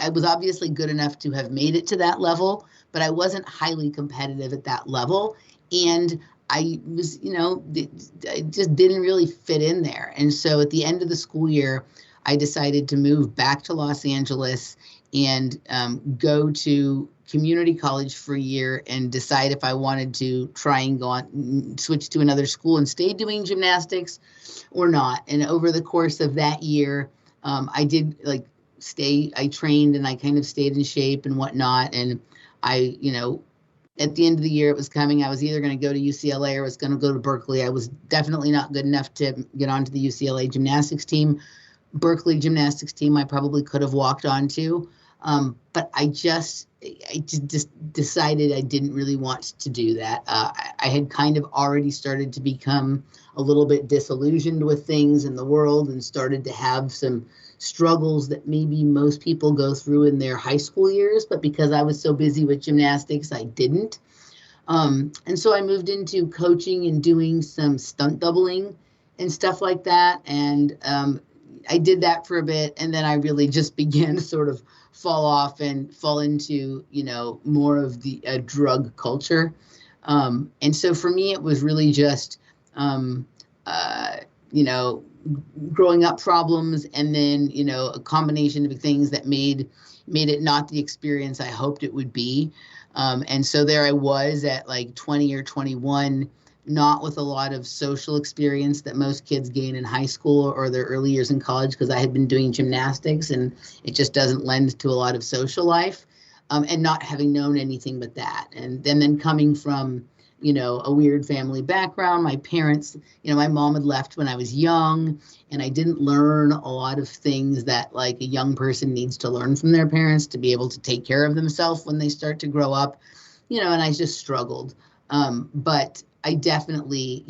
I was obviously good enough to have made it to that level, but I wasn't highly competitive at that level. And I was, I just didn't really fit in there. And so at the end of the school year, I decided to move back to Los Angeles and go to community college for a year and decide if I wanted to try and go on, switch to another school and stay doing gymnastics or not. And over the course of that year, I did I trained and I kind of stayed in shape and whatnot. And I, at the end of the year, it was coming. I was either going to go to UCLA or I was going to go to Berkeley. I was definitely not good enough to get onto the UCLA gymnastics team. Berkeley gymnastics team, I probably could have walked onto. But I just decided I didn't really want to do that. I had kind of already started to become a little bit disillusioned with things in the world and started to have some struggles that maybe most people go through in their high school years, but because I was so busy with gymnastics, I didn't. And so I moved into coaching and doing some stunt doubling and stuff like that. And I did that for a bit, and then I really just began to sort of fall off and fall into, more of the drug culture. And so for me, it was really just, growing up problems, and then, a combination of things that made it not the experience I hoped it would be. And so there I was at like 20 or 21, not with a lot of social experience that most kids gain in high school or their early years in college, because I had been doing gymnastics and it just doesn't lend to a lot of social life, and not having known anything but that. And then coming from, a weird family background, my parents, my mom had left when I was young, and I didn't learn a lot of things that like a young person needs to learn from their parents to be able to take care of themselves when they start to grow up, and I just struggled. But I definitely,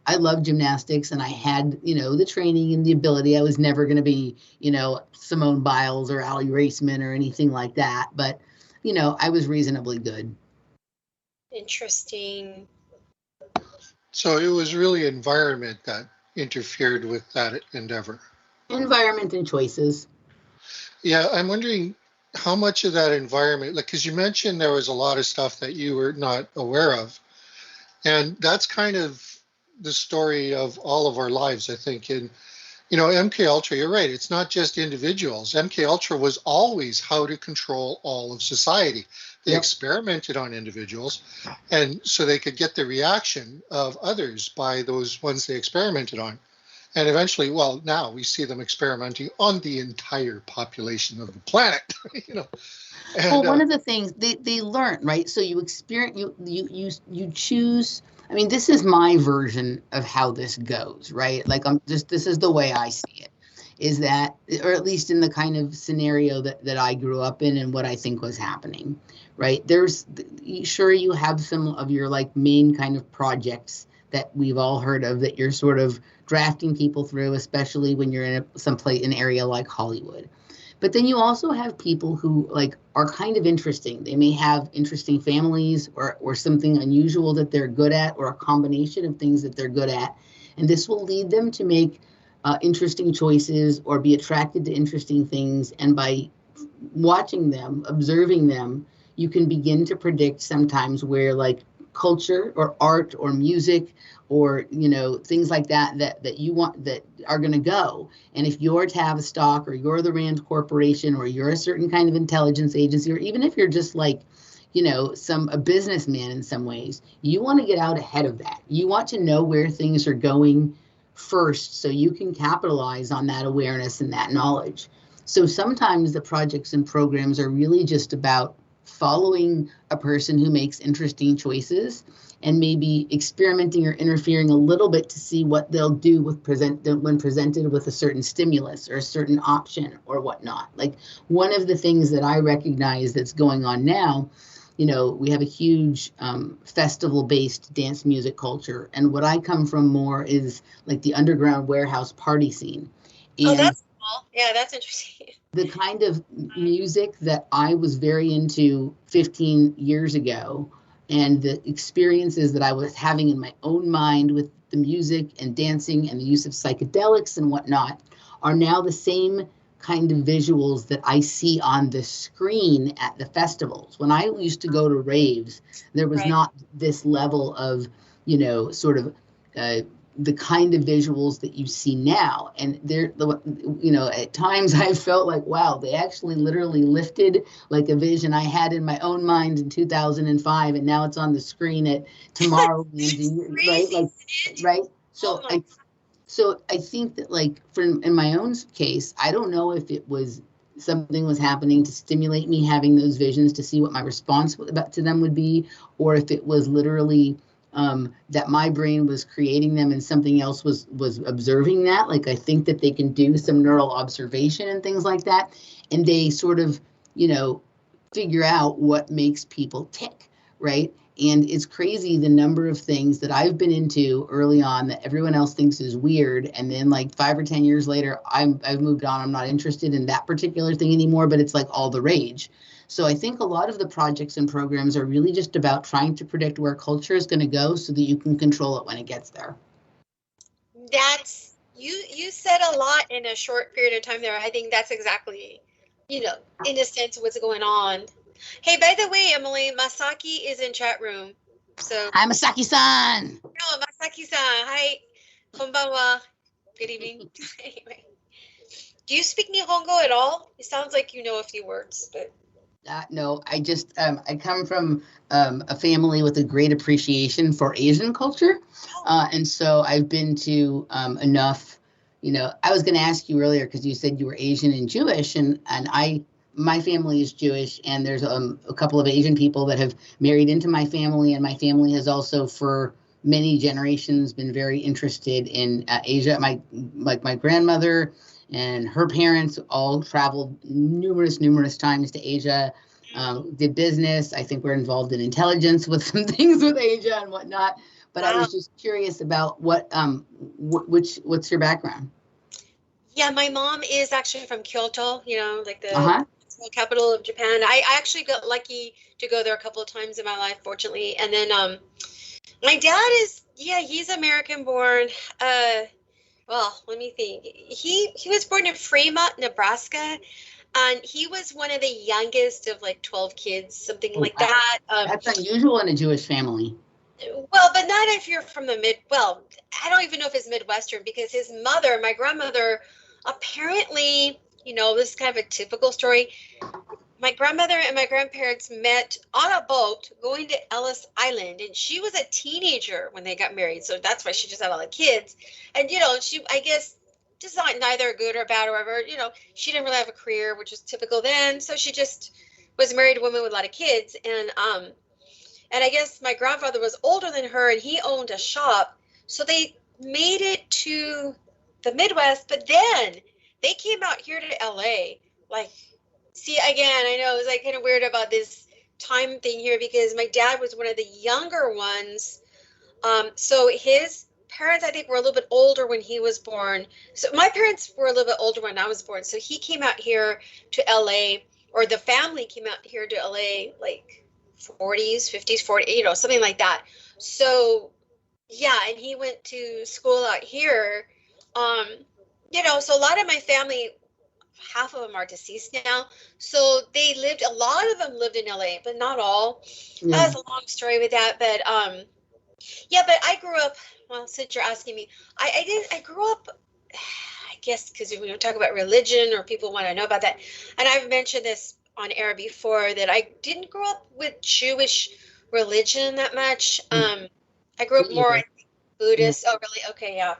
I love gymnastics, and I had, the training and the ability. I was never going to be, Simone Biles or Allie Raceman or anything like that. But, I was reasonably good. Interesting. So it was really environment that interfered with that endeavor. Environment and choices. Yeah, I'm wondering how much of that environment, because you mentioned there was a lot of stuff that you were not aware of. And that's kind of the story of all of our lives, I think. And MK Ultra, you're right. It's not just individuals. MK Ultra was always how to control all of society. They experimented on individuals, and so they could get the reaction of others by those ones they experimented on. And eventually, well, now we see them experimenting on the entire population of the planet. And, well, one of the things they learn, right? So you experience, you choose. I mean, this is my version of how this goes, right? Like, this is the way I see it, is that, or at least in the kind of scenario that I grew up in and what I think was happening, right? Sure, you have some of your like main kind of projects that we've all heard of that you're sort of drafting people through, especially when you're in an area like Hollywood. But then you also have people who like are kind of interesting. They may have interesting families or something unusual that they're good at, or a combination of things that they're good at. And this will lead them to make interesting choices or be attracted to interesting things. And by watching them, observing them, you can begin to predict sometimes where like culture or art or music or things like that you want, that are going to go. And if you're Tavistock or you're the Rand Corporation or you're a certain kind of intelligence agency, or even if you're just like a businessman in some ways, you want to get out ahead of that. You want to know where things are going first so you can capitalize on that awareness and that knowledge. So sometimes the projects and programs are really just about following a person who makes interesting choices and maybe experimenting or interfering a little bit to see what they'll do when presented with a certain stimulus or a certain option or whatnot. Like, one of the things that I recognize that's going on now, we have a huge festival-based dance music culture. And what I come from more is like the underground warehouse party scene. And that's cool. Yeah, that's interesting. The kind of music that I was very into 15 years ago, and the experiences that I was having in my own mind with the music and dancing and the use of psychedelics and whatnot, are now the same kind of visuals that I see on the screen at the festivals. When I used to go to raves, there was not this level of, sort of the kind of visuals that you see now. And at times I felt like, wow, they actually literally lifted like a vision I had in my own mind in 2005, and now it's on the screen at Tomorrowland, right? So I think that, like, in my own case, I don't know if it was something was happening to stimulate me having those visions to see what my response to them would be, or if it was literally that my brain was creating them and something else was observing that. Like, I think that they can do some neural observation and things like that, and they sort of, figure out what makes people tick, right? And it's crazy the number of things that I've been into early on that everyone else thinks is weird, and then like 5 or 10 years later, I've moved on. I'm not interested in that particular thing anymore, but it's like all the rage. So I think a lot of the projects and programs are really just about trying to predict where culture is going to go so that you can control it when it gets there. That's, you said a lot in a short period of time there. I think that's exactly, in a sense, what's going on. Hey, by the way, Emily, Masaki is in chat room. So hi, Masaki-san. No, Masaki-san. Hi. Konbanwa. Good evening. Anyway. Do you speak Nihongo at all? It sounds like you know a few words, but no, I just I come from a family with a great appreciation for Asian culture, and so I've been to enough. I was going to ask you earlier because you said you were Asian and Jewish, and my family is Jewish, and there's a couple of Asian people that have married into my family, and my family has also for many generations been very interested in Asia. My grandmother and her parents all traveled numerous times to Asia, did business. I think we're involved in intelligence with some things with Asia and whatnot. But I was just curious about what's your background? Yeah, my mom is actually from Kyoto, like the capital of Japan. I actually got lucky to go there a couple of times in my life, fortunately. And then my dad he's American born. Well, let me think. He was born in Fremont, Nebraska, and he was one of the youngest of like 12 kids, something like that. That's unusual in a Jewish family. Well, but not if you're from the well, I don't even know if it's Midwestern, because his mother, my grandmother, apparently, this is kind of a typical story. My grandmother and my grandparents met on a boat going to Ellis Island, and she was a teenager when they got married. So that's why she just had all the kids. And, she, I guess, just not neither good or bad or whatever, she didn't really have a career, which was typical then. So she just was married a woman with a lot of kids. And I guess my grandfather was older than her, and he owned a shop. So they made it to the Midwest, but then they came out here to LA. Like, see, again, I know it was like kind of weird about this time thing here, because my dad was one of the younger ones. So his parents, I think, were a little bit older when he was born. So my parents were a little bit older when I was born. So he came out here to LA, or the family came out here to LA, like 40s, 50s, 40, something like that. So yeah, and he went to school out here. So a lot of my family, half of them are deceased now. So a lot of them lived in LA, but not all. Yeah. That's a long story with that. But yeah, but I grew up, well, since you're asking me, I grew up, I guess, because we don't talk about religion or people want to know about that. And I've mentioned this on air before, that I didn't grow up with Jewish religion that much. I grew up more, I think, Buddhist. Oh, really? Okay, yeah.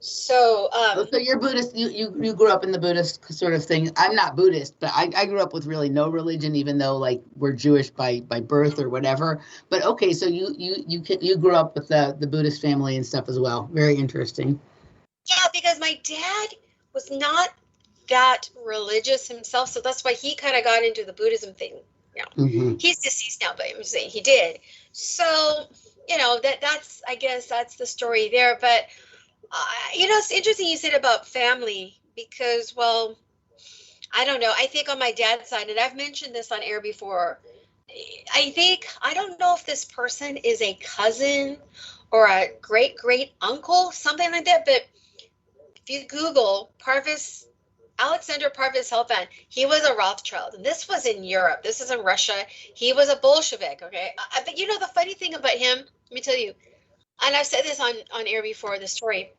So, so you're Buddhist. You grew up in the Buddhist sort of thing. I'm not Buddhist, but I grew up with really no religion, even though like we're Jewish by birth or whatever. But okay, so you grew up with the Buddhist family and stuff as well. Very interesting. Yeah, because my dad was not that religious himself, so that's why he kind of got into the Buddhism thing. He's deceased now, but I'm saying he did. So that's, I guess that's the story there. But it's interesting you said about family, because, well, I don't know. I think on my dad's side, and I've mentioned this on air before, I don't know if this person is a cousin or a great uncle, something like that. But if you Google Alexander Parvis Helfand, he was a Rothschild, and this was in Europe. This is in Russia. He was a Bolshevik. Okay, but the funny thing about him, let me tell you, and I've said this on air before, the story.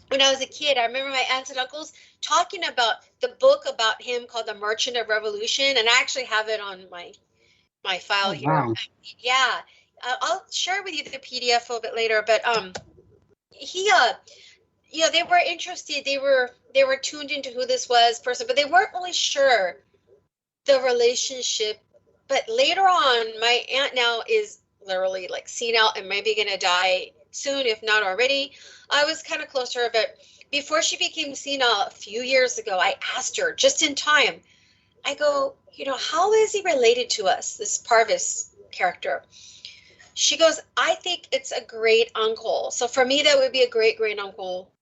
When I was a kid, I remember my aunts and uncles talking about the book about him called The Merchant of Revolution, and I actually have it on my file here. Wow. Yeah, I'll share with you the PDF a little bit later. But they were interested. They were tuned into who this person, but they weren't really sure the relationship. But later on, my aunt now is literally like senile and maybe gonna die soon, if not already. I was kind of close to her, but before she became senile a few years ago, I asked her just in time. I go, how is he related to us, this Parvis character? She goes, I think it's a great uncle. So for me, that would be a great uncle.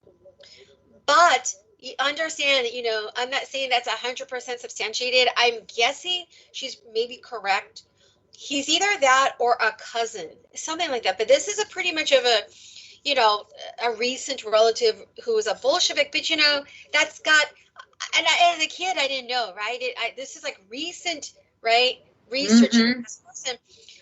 But you understand, I'm not saying that's 100% substantiated. I'm guessing she's maybe correct. He's either that or a cousin, something like that. But this is a pretty much of a recent relative who was a Bolshevik. But that's got, and as a kid, I didn't know, right? This is like recent, right? Researching this person.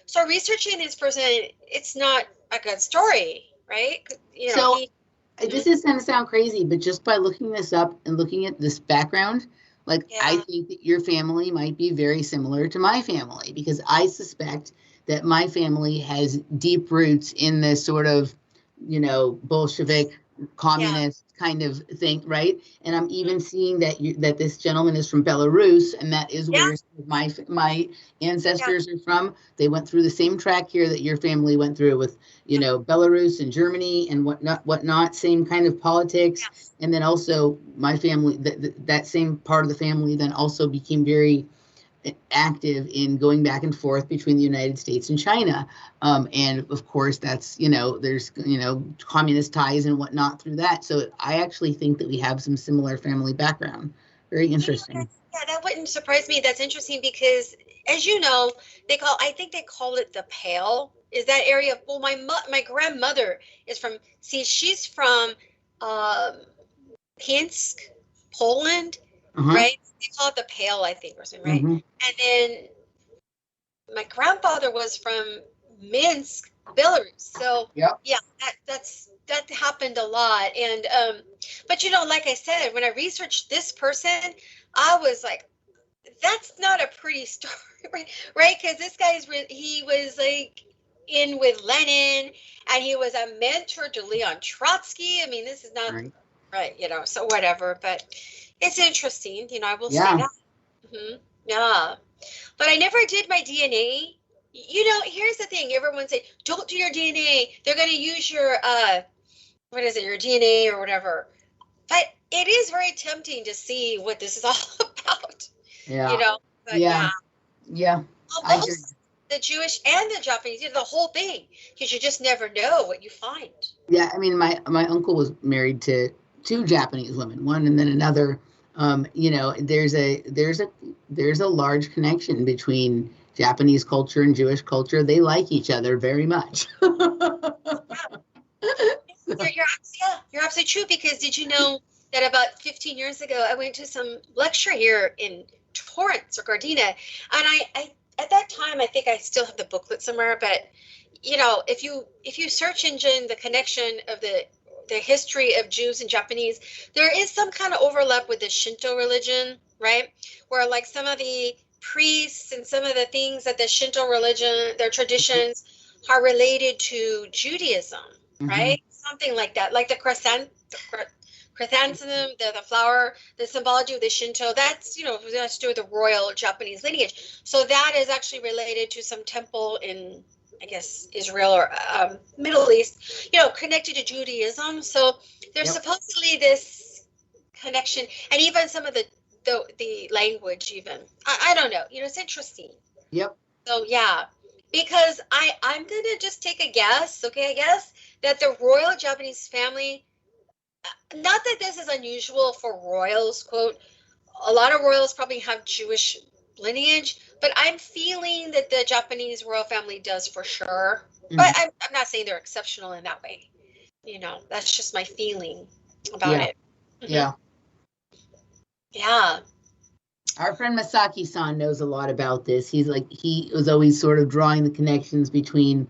So researching this person, it's not a good story, right? This is going to sound crazy, but just by looking this up and looking at this background, I think that your family might be very similar to my family, because I suspect that my family has deep roots in this sort of, Bolshevik communist kind of thing, right? And I'm even seeing that that this gentleman is from Belarus, and that is where my ancestors are from. They went through the same track here that your family went through with, Belarus and Germany and whatnot, same kind of politics. And then also my family, that same part of the family then also became very active in going back and forth between the United States and China. And of course, that's, there's, communist ties and whatnot through that. So I actually think that we have some similar family background. Very interesting. Yeah, that wouldn't surprise me. That's interesting because, as you know, I think they call it the Pale. Is that area? Well, my grandmother is from, she's from Pinsk, Poland, right? They call it the Pale, I think, or something, right? And then my grandfather was from Minsk, Belarus. So Yep. yeah, that happened a lot. And but like I said, when I researched this person, I was like, that's not a pretty story, right? Because this he was like in with Lenin, and he was a mentor to Leon Trotsky. I mean, this is not right, so whatever, but it's interesting, I will say that. Yeah, but I never did my DNA. Here's the thing, everyone say, don't do your DNA, they're going to use your what is it, your DNA or whatever, but it is very tempting to see what this is all about. But yeah. Both the Jewish and the Japanese, the whole thing, because you just never know what you find. Yeah, I mean, my uncle was married to 2 Japanese women, one and then another. There's a large connection between Japanese culture and Jewish culture. They like each other very much. You're absolutely true, because did you know that about 15 years ago, I went to some lecture here in Torrance or Gardena, and I at that time, I think I still have the booklet somewhere, but if you search engine the connection of the history of Jews and Japanese, there is some kind of overlap with the Shinto religion, right? Where like some of the priests and some of the things that the Shinto religion, their traditions, are related to Judaism, right? Something like that, like the chrysanthemum, the flower, the symbology of the Shinto, that's, has to do with the royal Japanese lineage. So that is actually related to some temple in, I guess, Israel or Middle East, connected to Judaism. So there's supposedly this connection, and even some of the language, even. I don't know. It's interesting. Yep. So yeah, because I'm gonna just take a guess. Okay, I guess that the royal Japanese family. Not that this is unusual for royals, quote. A lot of royals probably have Jewish lineage, but I'm feeling that the Japanese royal family does for sure. But I'm not saying they're exceptional in that way. That's just my feeling about it. Yeah. Yeah. Our friend Masaki-san knows a lot about this. He was always sort of drawing the connections between,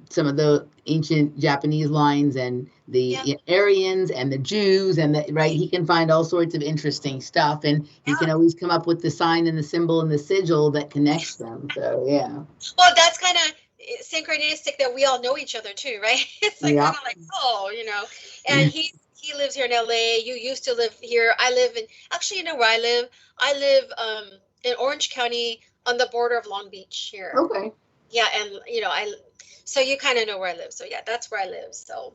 some of the ancient Japanese lines and the Aryans and the Jews, and he can find all sorts of interesting stuff, and he can always come up with the sign and the symbol and the sigil that connects them. So yeah. Well, that's kind of synchronistic that we all know each other too, right? It's like kind of like, and he lives here in LA. You used to live here. I live in, actually, you know where I live? I live in Orange County on the border of Long Beach here. Okay. Yeah, and so you kind of know where I live. So yeah, that's where I live. So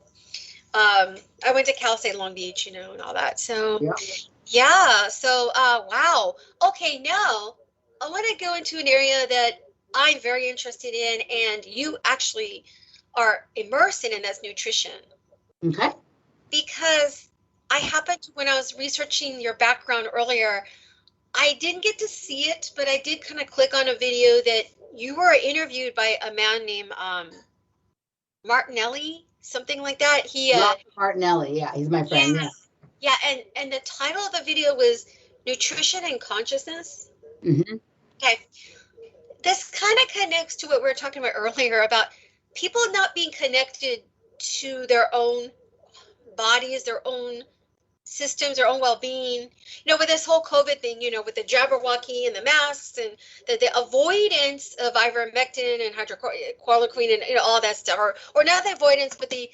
I went to Cal State Long Beach, and all that. So yeah. So wow. Okay, now I want to go into an area that I'm very interested in, and you actually are immersed in, and that's nutrition. Okay. Because I happened to, when I was researching your background earlier, I didn't get to see it, but I did kind of click on a video that you were interviewed by a man named Martinelli, something like that. Martinelli, yeah, he's my friend. Yeah, and the title of the video was Nutrition and Consciousness. Okay. This kind of connects to what we were talking about earlier about people not being connected to their own bodies, their own systems, their own well-being, with this whole COVID thing, with the Jabberwocky and the masks and the avoidance of ivermectin and hydroxychloroquine and all that stuff, or not the avoidance, but the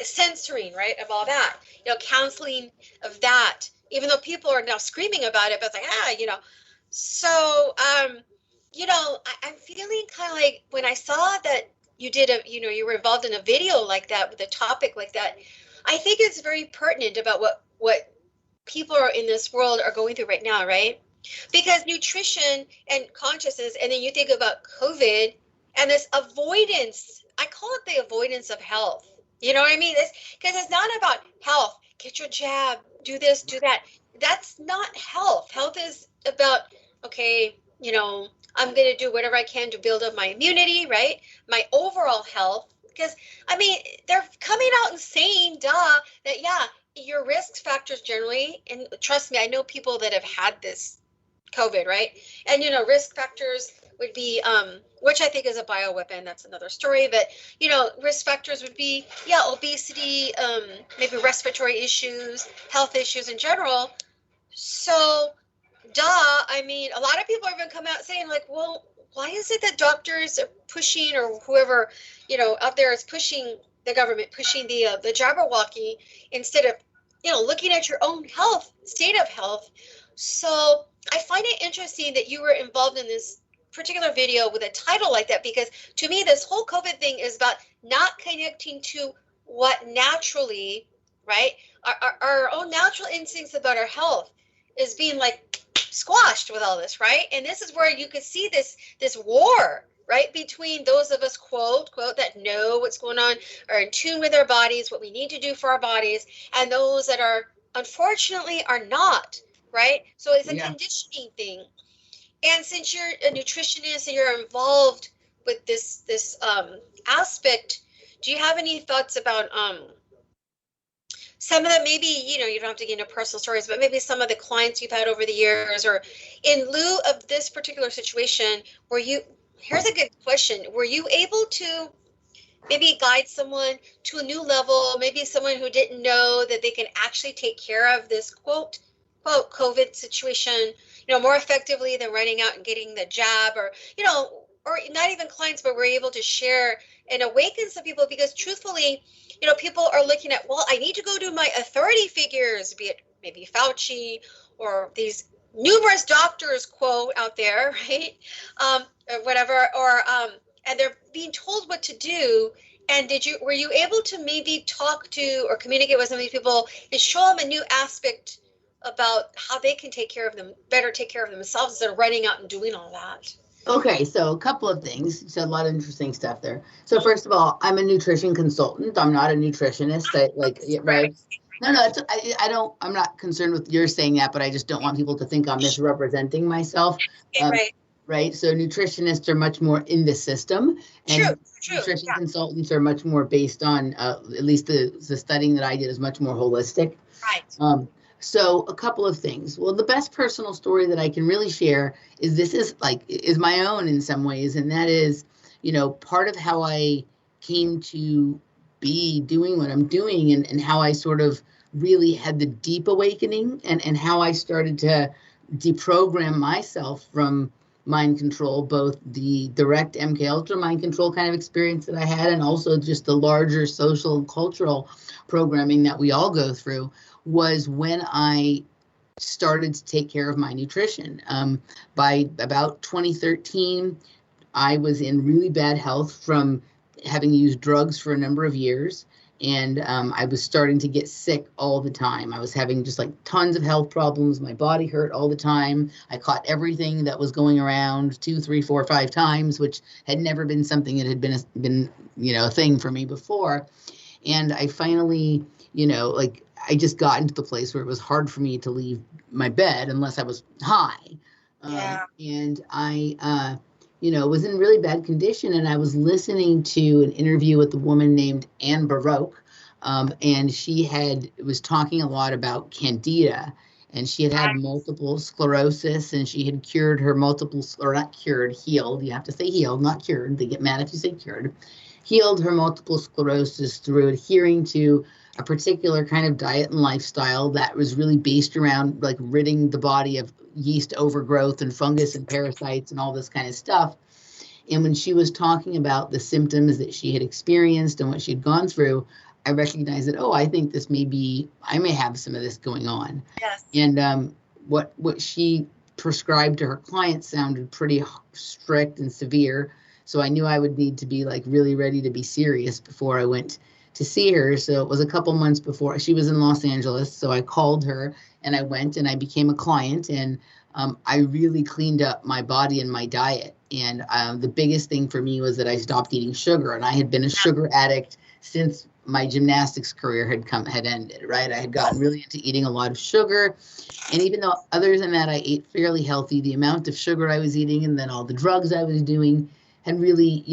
censoring, right, of all that, counseling of that, even though people are now screaming about it, but it's like, so, I'm feeling kind of like when I saw that you did you were involved in a video like that with a topic like that, I think it's very pertinent about what people are in this world are going through right now, right? Because nutrition and consciousness, and then you think about COVID and this avoidance, I call it the avoidance of health. You know what I mean? Because it's not about health. Get your jab, do this, do that. That's not health. Health is about, okay, I'm going to do whatever I can to build up my immunity, right? My overall health. Because, they're coming out and saying, that, your risk factors generally, and trust me, I know people that have had this COVID, right? And, risk factors would be, which I think is a bioweapon. That's another story. But, risk factors would be, obesity, maybe respiratory issues, health issues in general. So, I mean, a lot of people are going to come out saying like, well, why is it that doctors are pushing, or whoever, out there is pushing, the government pushing the Jabberwocky instead of, looking at your own state of health. So I find it interesting that you were involved in this particular video with a title like that, because to me, this whole COVID thing is about not connecting to what naturally, right? Our own natural instincts about our health is being like squashed with all this, right? And this is where you could see this war, right, between those of us, quote, that know what's going on, are in tune with our bodies, what we need to do for our bodies, and those that are, unfortunately, are not, right? So it's a conditioning thing. And since you're a nutritionist and you're involved with this aspect, do you have any thoughts about some of that? Maybe, you don't have to get into personal stories, but maybe some of the clients you've had over the years, or in lieu of this particular situation, here's a good question. Were you able to maybe guide someone to a new level, maybe someone who didn't know that they can actually take care of this quote COVID situation, more effectively than running out and getting the jab, or not even clients, but we're able to share and awaken some people, because truthfully, people are looking at, well, I need to go to my authority figures, be it maybe Fauci or these numerous doctors, quote, out there, right? Or whatever, or and they're being told what to do. And were you able to maybe talk to or communicate with some of these people and show them a new aspect about how they can take care of themselves instead of running out and doing all that? Okay, so a couple of things. So a lot of interesting stuff there. So first of all, I'm a nutrition consultant. I'm not a nutritionist. Right? No, I'm not concerned with your saying that, but I just don't want people to think I'm misrepresenting myself. Right. So nutritionists are much more in the system, and nutrition consultants are much more based on, at least the studying that I did is much more holistic. Right. So a couple of things. Well, the best personal story that I can really share is my own in some ways. And that is, part of how I came to be doing what I'm doing, and how I sort of really had the deep awakening, and how I started to deprogram myself from mind control, both the direct MK Ultra mind control kind of experience that I had, and also just the larger social and cultural programming that we all go through, was when I started to take care of my nutrition. By about 2013, I was in really bad health from having used drugs for a number of years. And I was starting to get sick all the time. I was having just like tons of health problems. My body hurt all the time. I caught everything that was going around 2, 3, 4, 5 times, which had never been something that had been a thing for me before. And I finally, I just got into the place where it was hard for me to leave my bed unless I was high. And I, was in really bad condition. And I was listening to an interview with a woman named Anne Baroque. And she was talking a lot about Candida. And she had multiple sclerosis, and she had cured her healed. You have to say healed, not cured. They get mad if you say cured. Healed her multiple sclerosis through adhering to a particular kind of diet and lifestyle that was really based around like ridding the body of yeast overgrowth and fungus and parasites and all this kind of stuff. And when she was talking about the symptoms that she had experienced and what she'd gone through, I recognized that, I think I may have some of this going on. Yes. And what she prescribed to her clients sounded pretty strict and severe. So I knew I would need to be like really ready to be serious before I went to see her. So it was a couple months before. She was in Los Angeles. So I called her and I went and I became a client, and I really cleaned up my body and my diet. And the biggest thing for me was that I stopped eating sugar, and I had been a sugar addict since my gymnastics career had ended, right? I had gotten really into eating a lot of sugar. And even though other than that, I ate fairly healthy, the amount of sugar I was eating and then all the drugs I was doing had really,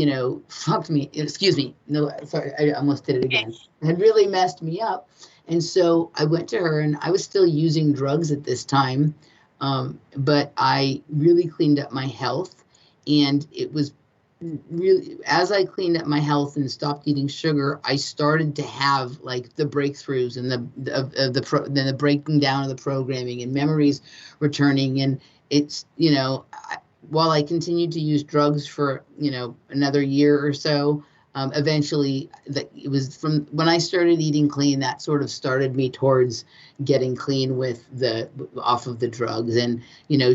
fucked me. Excuse me. No, sorry, I almost did it again. It had really messed me up. And so I went to her, and I was still using drugs at this time. But I really cleaned up my health. And it was really, as I cleaned up my health and stopped eating sugar, I started to have like the breakthroughs and the breaking down of the programming and memories returning. And it's, while I continued to use drugs for, another year or so, eventually it was from when I started eating clean, that sort of started me towards getting clean off of the drugs. And,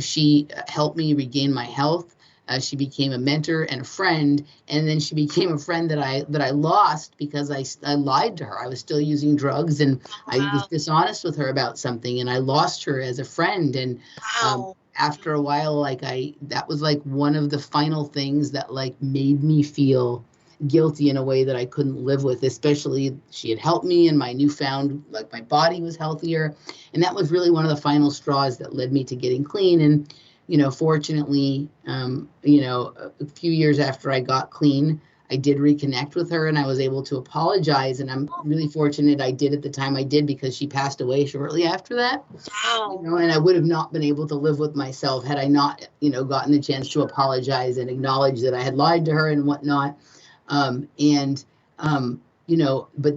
she helped me regain my health. She became a mentor and a friend, and then she became a friend that I lost because I lied to her. I was still using drugs, and I was dishonest with her about something, and I lost her as a friend. And after a while, that was like one of the final things that like made me feel guilty in a way that I couldn't live with. Especially she had helped me, and my newfound, like, my body was healthier, and that was really one of the final straws that led me to getting clean. And fortunately, a few years after I got clean, I did reconnect with her, and I was able to apologize. And I'm really fortunate I did at the time I did, because she passed away shortly after that. Wow. And I would have not been able to live with myself had I not, gotten the chance to apologize and acknowledge that I had lied to her and whatnot. But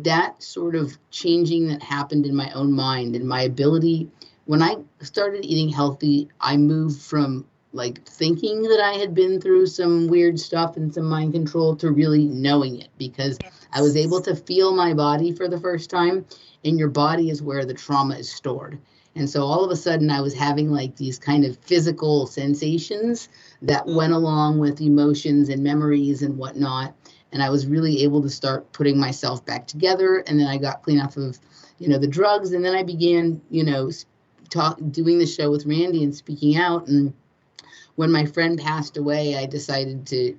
that sort of changing that happened in my own mind and my ability. When I started eating healthy, I moved from like thinking that I had been through some weird stuff and some mind control to really knowing it, because I was able to feel my body for the first time, and your body is where the trauma is stored. And so all of a sudden I was having like these kind of physical sensations that went along with emotions and memories and whatnot. And I was really able to start putting myself back together. And then I got clean off of, the drugs. And then I began, doing the show with Randy and speaking out. And when my friend passed away, I decided to,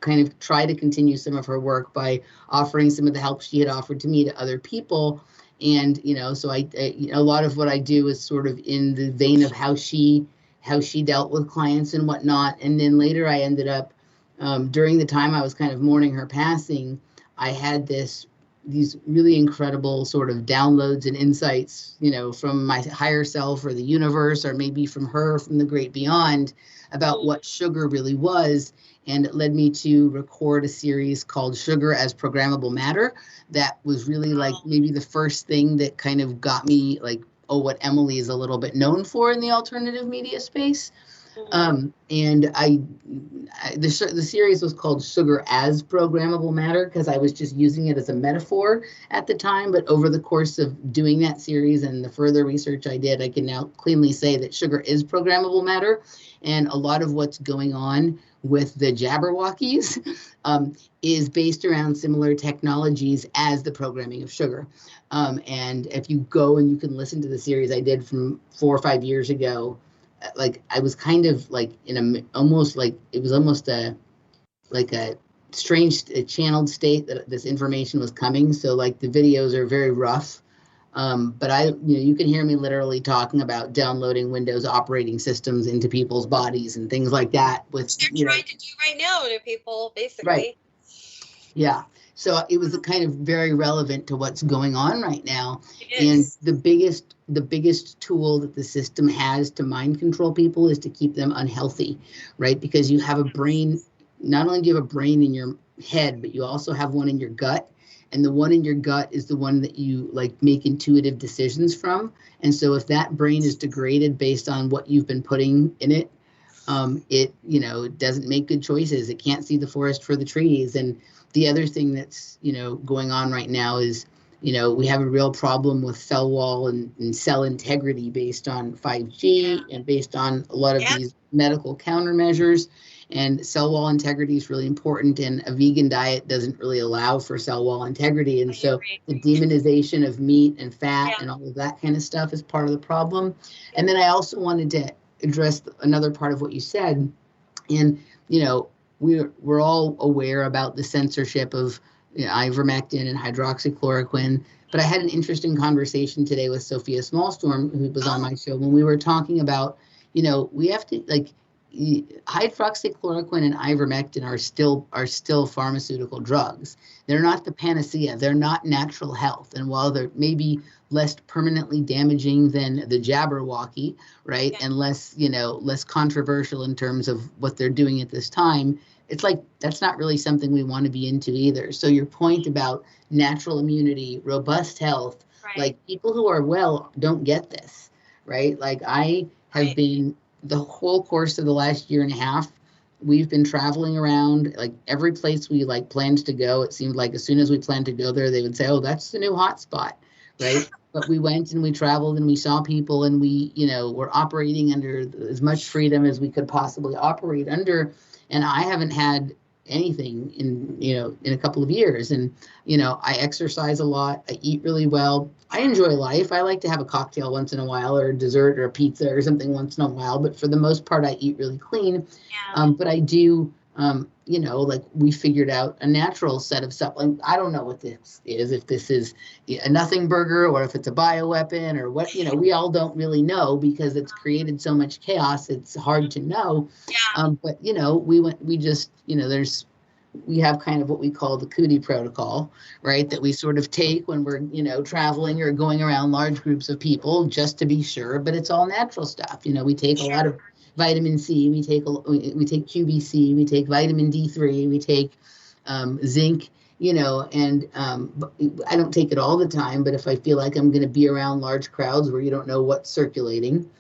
kind of try to continue some of her work by offering some of the help she had offered to me to other people. And, so I a lot of what I do is sort of in the vein of how she dealt with clients and whatnot. And then later I ended up, during the time I was kind of mourning her passing, I had these really incredible sort of downloads and insights, from my higher self or the universe, or maybe from her, from the great beyond, about what sugar really was. And it led me to record a series called Sugar as Programmable Matter. That was really like maybe the first thing that kind of got me like, what Emily is a little bit known for in the alternative media space. And the series was called Sugar as Programmable Matter, because I was just using it as a metaphor at the time. But over the course of doing that series and the further research I did, I can now cleanly say that sugar is programmable matter. And a lot of what's going on with the Jabberwockies is based around similar technologies as the programming of sugar. And if you go and you can listen to the series I did from 4 or 5 years ago, like I was kind of like almost a strange channeled state that this information was coming. So like the videos are very rough. But you can hear me literally talking about downloading Windows operating systems into people's bodies and things like that. With they're trying to do right now to people, basically. Right. Yeah. So it was kind of very relevant to what's going on right now. And the biggest tool that the system has to mind control people is to keep them unhealthy, right? Because you have a brain, not only do you have a brain in your head, but you also have one in your gut. And the one in your gut is the one that you like make intuitive decisions from. And so if that brain is degraded based on what you've been putting in it, it doesn't make good choices. It can't see the forest for the trees. And the other thing that's, going on right now is, we have a real problem with cell wall and cell integrity based on 5G and based on a lot of these medical countermeasures. And cell wall integrity is really important, and a vegan diet doesn't really allow for cell wall integrity. And so the demonization of meat and fat and all of that kind of stuff is part of the problem. And then I also wanted to address another part of what you said. And, we're all aware about the censorship of ivermectin and hydroxychloroquine. But I had an interesting conversation today with Sophia Smallstorm, who was on my show, when we were talking about, we have to hydroxychloroquine and ivermectin are still pharmaceutical drugs. They're not the panacea. They're not natural health. And while they're maybe less permanently damaging than the Jabberwocky, right? And less, less controversial in terms of what they're doing at this time. It's like, that's not really something we want to be into either. So your point about natural immunity, robust health, like people who are well don't get this, right? Like I have been, the whole course of the last year and a half, we've been traveling around, like every place we like planned to go. It seemed like as soon as we planned to go there, they would say, oh, that's the new hotspot, right? But we went and we traveled and we saw people, and we, were operating under as much freedom as we could possibly operate under. And I haven't had anything in a couple of years. And, I exercise a lot. I eat really well. I enjoy life. I like to have a cocktail once in a while, or a dessert or a pizza or something once in a while. But for the most part, I eat really clean. But I do, like we figured out a natural set of stuff. Like, I don't know what this is, if this is a nothing burger or if it's a bioweapon or what, we all don't really know because it's created so much chaos. It's hard to know. But, we have kind of what we call the cootie protocol, right? That we sort of take when we're, traveling or going around large groups of people just to be sure, but it's all natural stuff. We take a lot of vitamin C, we take QVC, we take vitamin D3, we take zinc, and I don't take it all the time, but if I feel like I'm going to be around large crowds where you don't know what's circulating,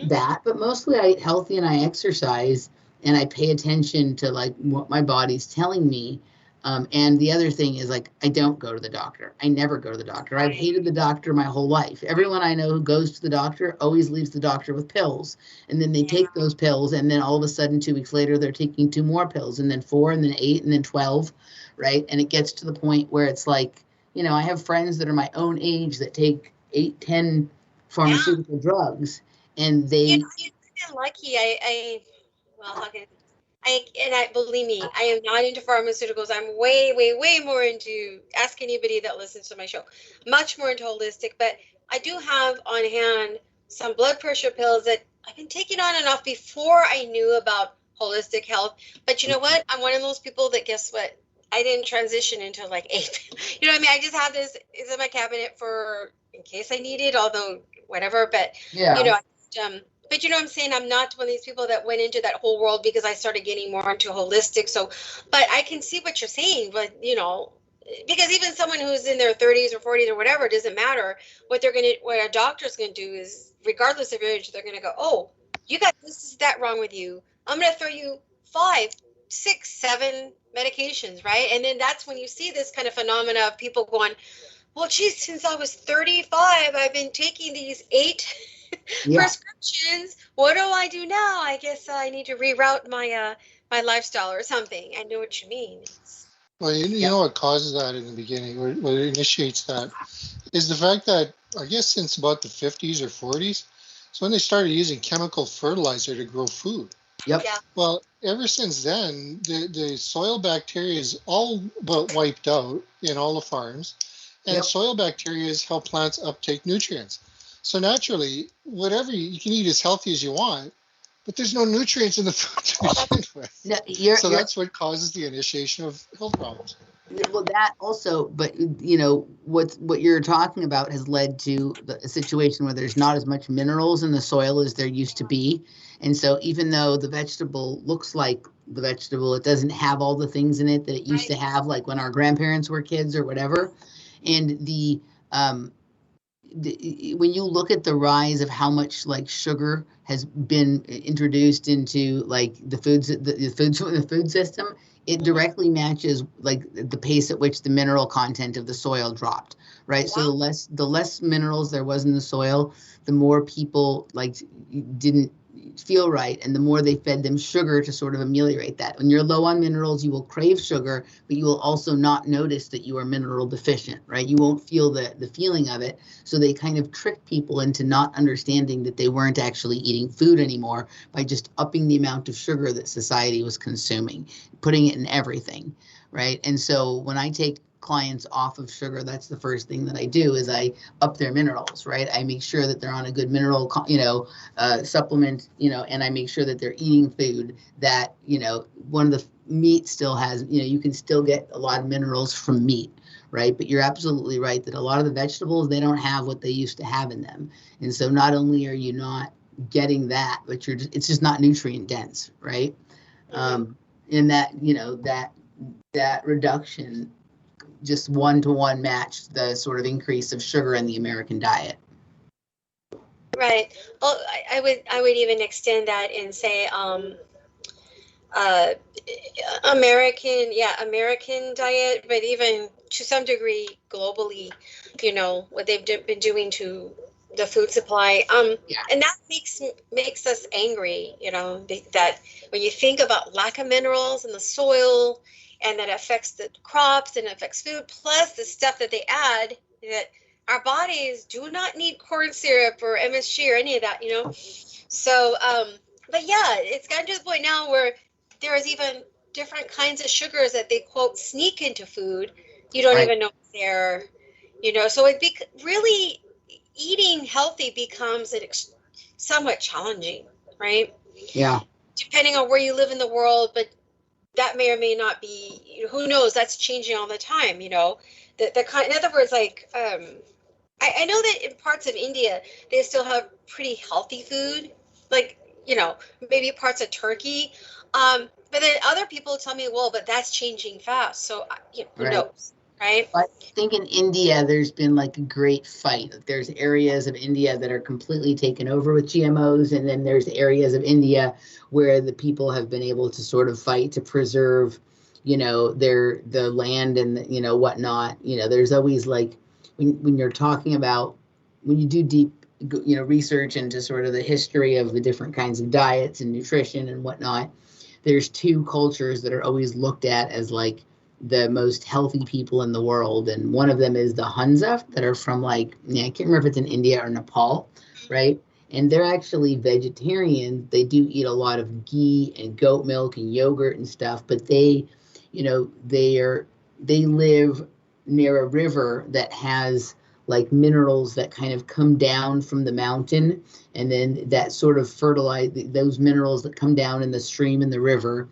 but mostly I eat healthy and I exercise and I pay attention to like what my body's telling me. And the other thing is, like, I don't go to the doctor. I never go to the doctor. I've hated the doctor my whole life. Everyone I know who goes to the doctor always leaves the doctor with pills. And then they take those pills, and then all of a sudden 2 weeks later, they're taking 2 more pills, and then 4, and then 8, and then 12, right? And it gets to the point where it's like, I have friends that are my own age that take 8, 10 pharmaceutical drugs, and they... You're lucky. Believe me, I am not into pharmaceuticals. I'm way, way, way more into, ask anybody that listens to my show, much more into holistic. But I do have on hand some blood pressure pills that I've been taking on and off before I knew about holistic health. But you know what? I'm one of those people that, guess what? I didn't transition until like 8. You know what I mean? I just have this, it's in my cabinet for, in case I need it, although whatever. But, but you know what I'm saying? I'm not one of these people that went into that whole world because I started getting more into holistic. So, but I can see what you're saying, but because even someone who's in their 30s or 40s or whatever, it doesn't matter. What a doctor's going to do is, regardless of your age, they're going to go, oh, you got this, that wrong with you. I'm going to throw you 5, 6, 7 medications, right? And then that's when you see this kind of phenomena of people going, well, geez, since I was 35, I've been taking these 8 prescriptions. What do I do now? I guess I need to reroute my my lifestyle or something. I know what you mean. Well, you know what causes that in the beginning, what initiates that, is the fact that I guess since about the 50s or 40s, it's when they started using chemical fertilizer to grow food. Yep. Yeah. Well, ever since then, the soil bacteria is all but wiped out in all the farms, and soil bacteria is how plants uptake nutrients. So naturally, whatever you can eat as healthy as you want, but there's no nutrients in the food to begin with. No, so that's what causes the initiation of health problems. Well, that also, but what you're talking about has led to a situation where there's not as much minerals in the soil as there used to be. And so even though the vegetable looks like the vegetable, it doesn't have all the things in it that it used to have, like when our grandparents were kids or whatever. And when you look at the rise of how much like sugar has been introduced into like the food system, it directly matches like the pace at which the mineral content of the soil dropped, right? So the less minerals there was in the soil, the more people like didn't feel right, and the more they fed them sugar to sort of ameliorate that. When you're low on minerals, you will crave sugar, but you will also not notice that you are mineral deficient, right? You won't feel the feeling of it. So they kind of trick people into not understanding that they weren't actually eating food anymore by just upping the amount of sugar that society was consuming, putting it in everything, right? And so when I take clients off of sugar, that's the first thing that I do is I up their minerals, right? I make sure that they're on a good mineral, supplement, and I make sure that they're eating food that, one of the meat still has, you can still get a lot of minerals from meat, right? But you're absolutely right that a lot of the vegetables, they don't have what they used to have in them. And so not only are you not getting that, but it's just not nutrient dense, right? In that, that reduction just one-to-one matched the sort of increase of sugar in the American diet. Right. Well, I would even extend that and say American diet, but even to some degree globally, what they've been doing to the food supply. And that makes us angry, that when you think about lack of minerals in the soil, and that affects the crops and affects food, plus the stuff that they add, that our bodies do not need corn syrup or MSG or any of that, So, but yeah, it's gotten to the point now where there is even different kinds of sugars that they quote sneak into food. You don't even know they're, so really eating healthy becomes somewhat challenging, right? Yeah. Depending on where you live in the world, but that may or may not be, who knows, that's changing all the time, in other words, like, I know that in parts of India, they still have pretty healthy food, like, maybe parts of Turkey. But then other people tell me, well, but that's changing fast. So, who knows, right? I think in India, there's been like a great fight. There's areas of India that are completely taken over with GMOs. And then there's areas of India where the people have been able to sort of fight to preserve, the land and, whatnot. There's always like, when you're talking about, when you do deep, research into sort of the history of the different kinds of diets and nutrition and whatnot, there's two cultures that are always looked at as like the most healthy people in the world. And one of them is the Hunza that are from I can't remember if it's in India or Nepal, right? And they're actually vegetarian. They do eat a lot of ghee and goat milk and yogurt and stuff, but they live near a river that has like minerals that kind of come down from the mountain, and then that sort of fertilize those minerals that come down in the stream and the river,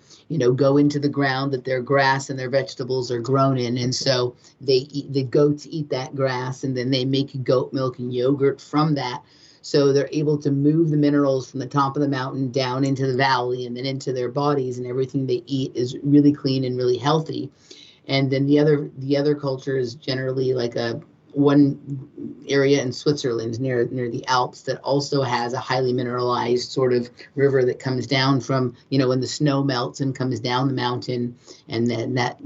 go into the ground that their grass and their vegetables are grown in. And so the goats eat that grass, and then they make goat milk and yogurt from that. So they're able to move the minerals from the top of the mountain down into the valley and then into their bodies, and everything they eat is really clean and really healthy. And then the other culture is generally like one area in Switzerland near the Alps that also has a highly mineralized sort of river that comes down from, when the snow melts and comes down the mountain, and then that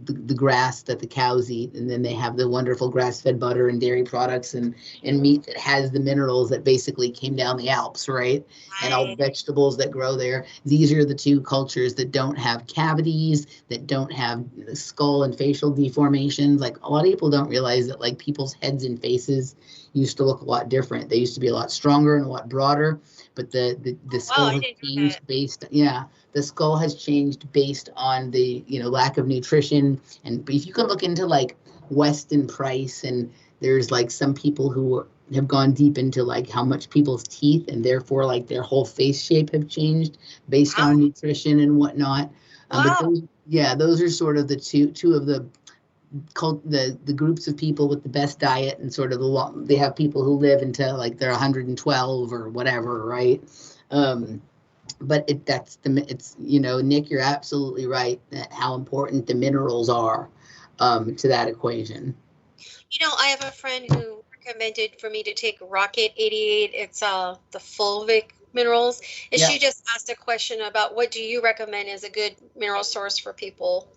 the grass that the cows eat, and then they have the wonderful grass-fed butter and dairy products and meat that has the minerals that basically came down the Alps, right? And all the vegetables that grow there. These are the two cultures that don't have cavities, that don't have skull and facial deformations. Like, a lot of people don't realize that like people's heads and faces used to look a lot different. They used to be a lot stronger and a lot broader, but the skull has changed the skull has changed based on the lack of nutrition. And if you can look into like Weston Price, and there's like some people who have gone deep into like how much people's teeth and therefore like their whole face shape have changed based on nutrition and whatnot. But those are sort of the two of the groups of people with the best diet, and sort of they have people who live until like they're 112 or whatever, right? But Nick, you're absolutely right that how important the minerals are to that equation. I have a friend who recommended for me to take Rocket 88. It's the fulvic minerals, and she just asked a question about what do you recommend as a good mineral source for people,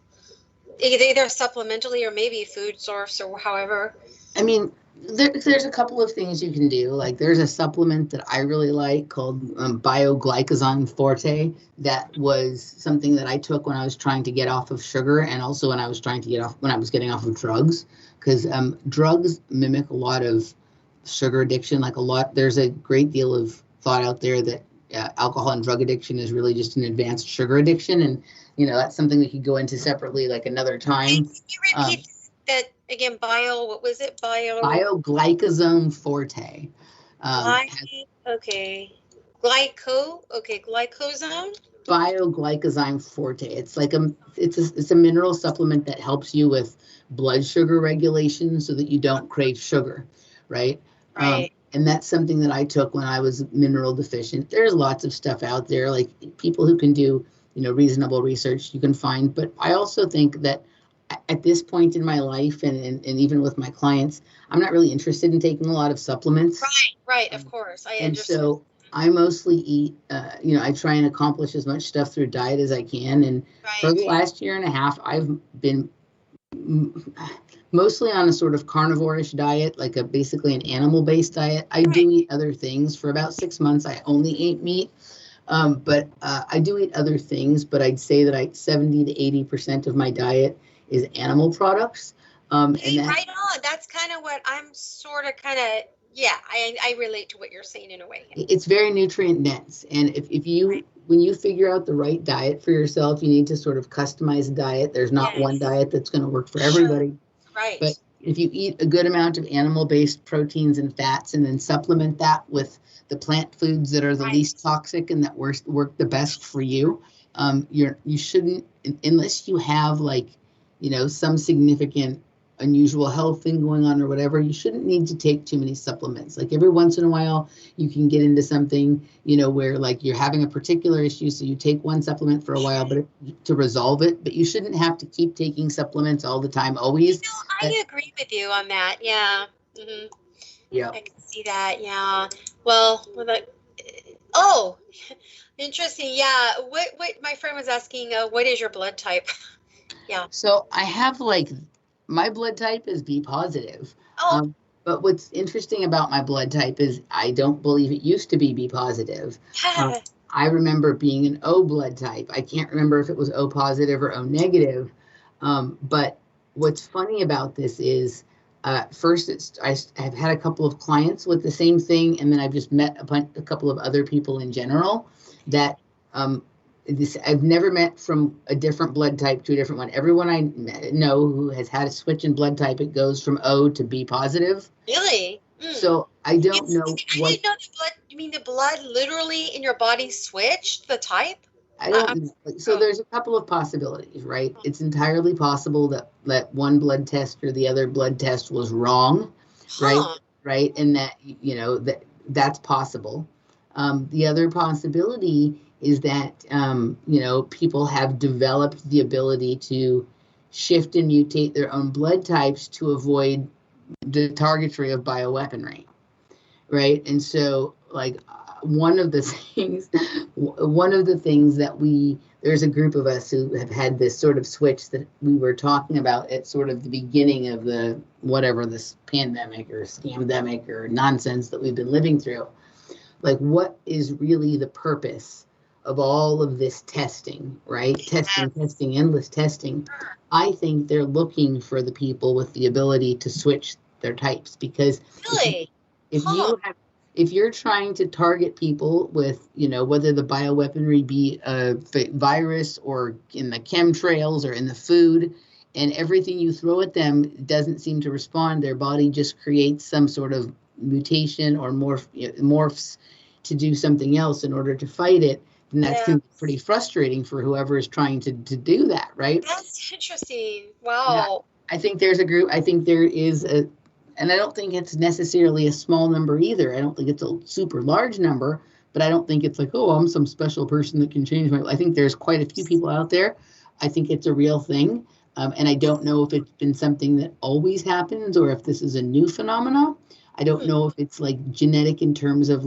either supplementally or maybe food source or however. I mean, there's a couple of things you can do. Like, there's a supplement that I really like called Bioglycosan Forte. That was something that I took when I was trying to get off of sugar, and also when I was getting off of drugs, because drugs mimic a lot of sugar addiction. There's a great deal of thought out there that alcohol and drug addiction is really just an advanced sugar addiction, and that's something we could go into separately like another time. Can you repeat that again? What was it? Bioglycosan Forte. Glycosan. Bioglycozyme Forte. It's like it's a mineral supplement that helps you with blood sugar regulation so that you don't crave sugar, right? Right. And that's something that I took when I was mineral deficient. There's lots of stuff out there, like people who can do, reasonable research you can find. But I also think that at this point in my life and even with my clients, I'm not really interested in taking a lot of supplements. Right, of course. I And understand. so I mostly eat, I try and accomplish as much stuff through diet as I can. And for the last year and a half, I've been mostly on a sort of carnivore-ish diet, like basically an animal-based diet. I do eat other things. For about 6 months, I only ate meat. But I do eat other things, but I'd say that 70 to 80% of my diet is animal products. And that, right on. That's kind of what I'm I relate to what you're saying in a way. it's very nutrient dense. And when you figure out the right diet for yourself, you need to sort of customize a diet. There's not one diet that's going to work for everybody. Right. But if you eat a good amount of animal-based proteins and fats and then supplement that with the plant foods that are the least toxic and that work the best for you, you shouldn't, unless you have some significant unusual health thing going on or whatever, you shouldn't need to take too many supplements. Like every once in a while, you can get into something, where you're having a particular issue, so you take one supplement for a while, to resolve it. But you shouldn't have to keep taking supplements all the time, always. I agree with you on that. Yeah. Mm-hmm. Yeah. I can see that. Yeah. Well, oh, interesting. Yeah. What my friend was asking, what is your blood type? Yeah. So I have my blood type is B positive. Oh. But what's interesting about my blood type is I don't believe it used to be B positive. I remember being an O blood type. I can't remember if it was O positive or O negative. But what's funny about this is, first, I've had a couple of clients with the same thing, and then I've just met a couple of other people in general that I've never met from a different blood type to a different one. Everyone I know who has had a switch in blood type, it goes from O to B positive. Really? So I don't know what. I didn't know the blood. You mean the blood literally in your body switched the type? I don't know. So there's a couple of possibilities, right? It's entirely possible that one blood test or the other blood test was wrong, right? Right, and that's possible. The other possibility is that people have developed the ability to shift and mutate their own blood types to avoid the targetry of bioweaponry, right? And so one of the things that there's a group of us who have had this sort of switch that we were talking about at sort of the beginning of this pandemic or scamdemic or nonsense that we've been living through. What is really the purpose of all of this testing, right? Testing, endless testing. I think they're looking for the people with the ability to switch their types, because if you're trying to target people with, whether the bioweaponry be a virus or in the chemtrails or in the food, and everything you throw at them doesn't seem to respond, their body just creates some sort of mutation or morphs to do something else in order to fight it. And that's pretty frustrating for whoever is trying to do that, right? That's interesting. Wow. I think there's a group, I think there is and I don't think it's necessarily a small number either. I don't think it's a super large number, but I don't think it's I'm some special person that can change I think there's quite a few people out there. I think it's a real thing. And I don't know if it's been something that always happens or if this is a new phenomenon. I don't know if it's genetic in terms of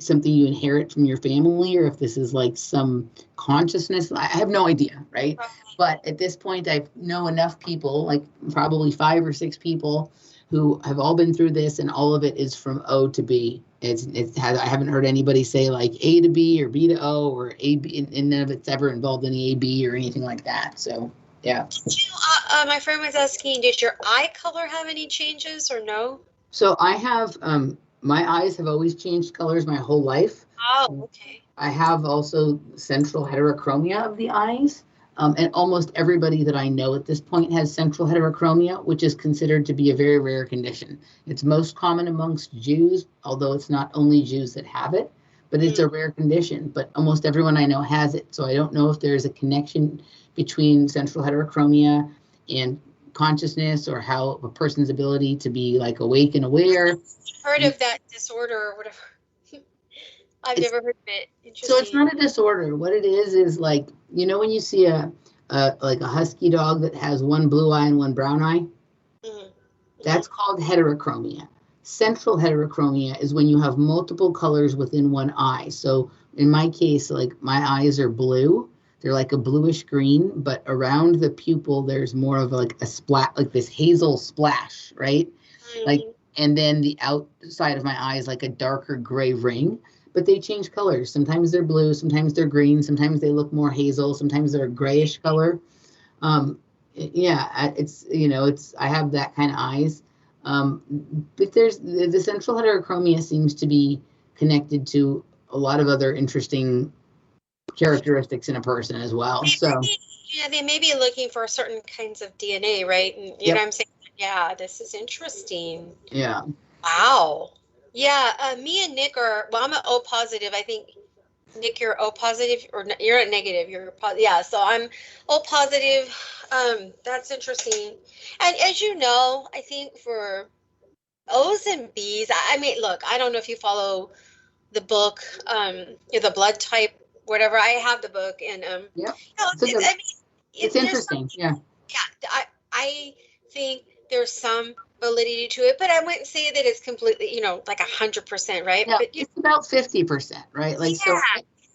something you inherit from your family, or if this is some consciousness. I have no idea, right? But at this point, I know enough people, probably 5 or 6 people, who have all been through this, and all of it is from O to B. I haven't heard anybody say A to B or B to O or A B, and none of it's ever involved any AB or anything like that. So yeah. My friend was asking, did your eye color have any changes or no? So I have my eyes have always changed colors my whole life. Oh, okay. I have also central heterochromia of the eyes. And almost everybody that I know at this point has central heterochromia, which is considered to be a very rare condition. It's most common amongst Jews, although it's not only Jews that have it. but it's a rare condition. But almost everyone I know has it. So I don't know if there's a connection between central heterochromia and consciousness, or how a person's ability to be like awake and aware. Heard of that disorder or whatever. I've never heard of it. Interesting. So it's not a disorder. What it is like, you know, when you see a husky dog that has one blue eye and one brown eye, that's called heterochromia. Central heterochromia is when you have multiple colors within one eye. So in my case, like my eyes are blue. They're like a bluish green, but around the pupil, there's more of like a splat, like this hazel splash, right? Like, and then the outside of my eye is like a darker gray ring, but they change colors. Sometimes they're blue, sometimes they're green, sometimes they look more hazel, sometimes they're a grayish color. It's, you know, I have that kind of eyes. But there's the central heterochromia seems to be connected to a lot of other interesting characteristics in a person as well. They may be looking for certain kinds of DNA, right? And you know what I'm saying? Yeah, this is interesting. Yeah. Wow. Yeah, me and Nick I'm an O positive. I think, Nick, you're O positive, or you're a negative. You're positive. Yeah, so I'm O positive. That's interesting. And as you know, I think for O's and B's, I mean, look, I don't know if you follow the book, the blood type, whatever. I have the book, and it's interesting. Yeah. I think there's some validity to it, but I wouldn't say that it's completely, like 100%, right? Yeah, but it's about 50%, right? Like, so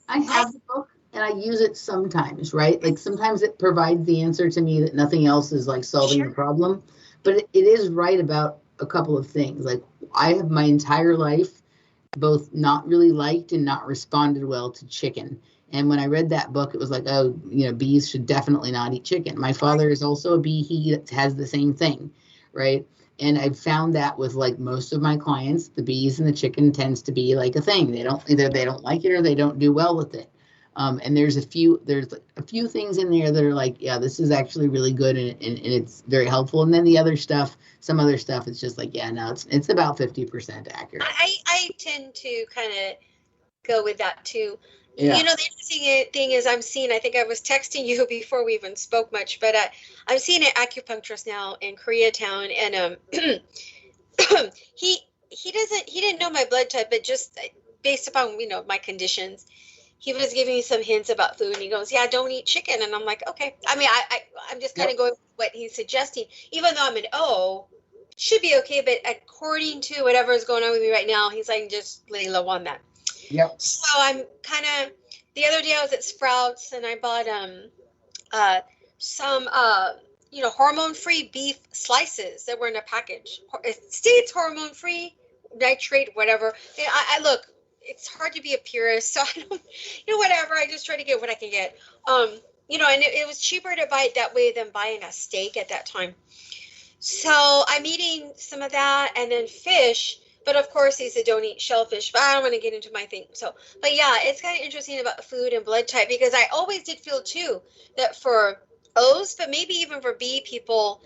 I have the book and I use it sometimes, right? Like sometimes it provides the answer to me that nothing else is like solving the problem, but it is right about a couple of things. Like I have my entire life both not really liked and not responded well to chicken. And when I read that book, it was like, oh, bees should definitely not eat chicken. My father is also a bee. He has the same thing, right? And I've found that with like most of my clients, the bees and the chicken tends to be like a thing. Either they don't like it or they don't do well with it. And there's a few things in there that are like, yeah, this is actually really good and it's very helpful. And then the other stuff, some other stuff, it's just like, yeah, no, it's about 50% accurate. I tend to kind of go with that too. Yeah. The interesting thing is I think I was texting you before we even spoke much, but I'm seeing an acupuncturist now in Koreatown, and he didn't know my blood type, but just based upon my conditions, he was giving me some hints about food, and he goes, yeah, don't eat chicken, and I'm like, okay. I mean, I'm just kind of going with what he's suggesting, even though I'm an O, should be okay, but according to whatever is going on with me right now, he's like, just lay low on that. Yep. So I'm kind of, the other day I was at Sprouts and I bought some hormone-free beef slices that were in a package. It states hormone-free, nitrate, whatever. I look, it's hard to be a purist, so I don't, whatever. I just try to get what I can get. And it was cheaper to buy it that way than buying a steak at that time. So I'm eating some of that, and then fish. But of course, he said don't eat shellfish, but I don't want to get into my thing. So, but yeah, it's kind of interesting about food and blood type, because I always did feel too that for O's, but maybe even for B people,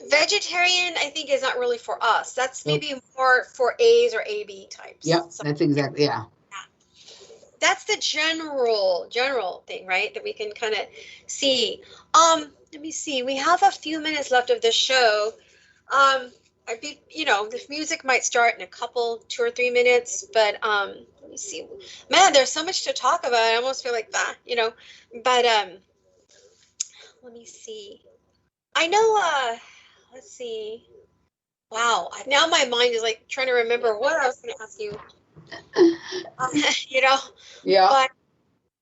vegetarian, I think, is not really for us. That's maybe more for A's or AB types. Yep, that's exactly, yeah. That's the general thing, right? That we can kind of see. Let me see. We have a few minutes left of the show. The music might start in a couple, 2 or 3 minutes, but let me see. Man, there's so much to talk about. I almost feel like that, but let me see. I know, let's see. Wow. Now my mind is like trying to remember what I was going to ask you. Yeah. But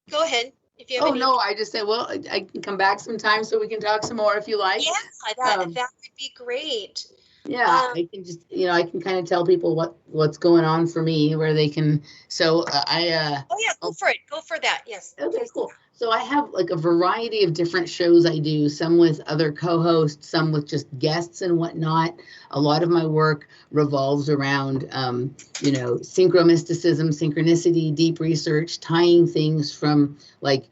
go ahead. If you have no, I just said, well, I can come back sometime so we can talk some more if you like. Yeah, that would be great. Yeah, I can just, I can kind of tell people what's going on for me, where they can. So go for it. Go for that. Yes. Okay, cool. So I have like a variety of different shows I do, some with other co-hosts, some with just guests and whatnot. A lot of my work revolves around, synchromysticism, synchronicity, deep research, tying things from like,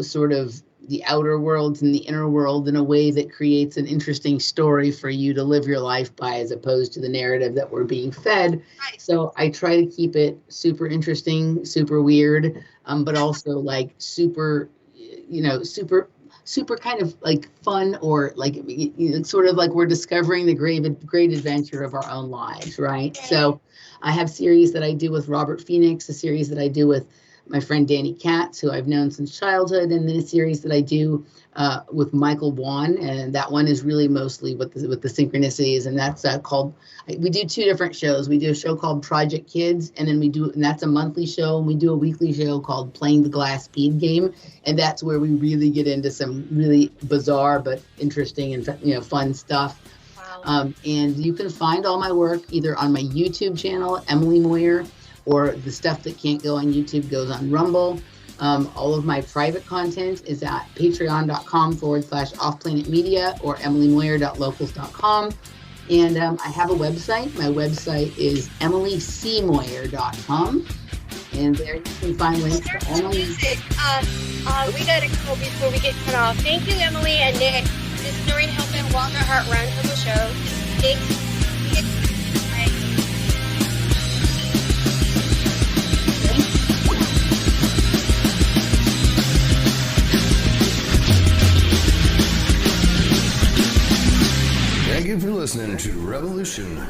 sort of the outer worlds and the inner world in a way that creates an interesting story for you to live your life by, as opposed to the narrative that we're being fed. So I try to keep it super interesting, super weird, but also like super, super kind of like fun, or like sort of like we're discovering the great adventure of our own lives, right? So I have series that I do with Robert Phoenix, a series that I do with my friend Danny Katz, who I've known since childhood, and then a series that I do with Michael Wan, and that one is really mostly with the synchronicities, and that's called. We do two different shows. We do a show called Project Kids, and then and that's a monthly show, and we do a weekly show called Playing the Glass Speed Game, and that's where we really get into some really bizarre but interesting and fun stuff. Wow. And you can find all my work either on my YouTube channel, Emily Moyer, or the stuff that can't go on YouTube goes on Rumble. All of my private content is at patreon.com/offplanetmedia or emilymoyer.locals.com. And I have a website. My website is emilycmoyer.com. And there you can find links to all my music. We got to go before we get cut off. Thank you, Emily and Nick. This is Noreen Helpin, Walker Heart Roundtable Show. Thanks. Thank you for listening to Revolution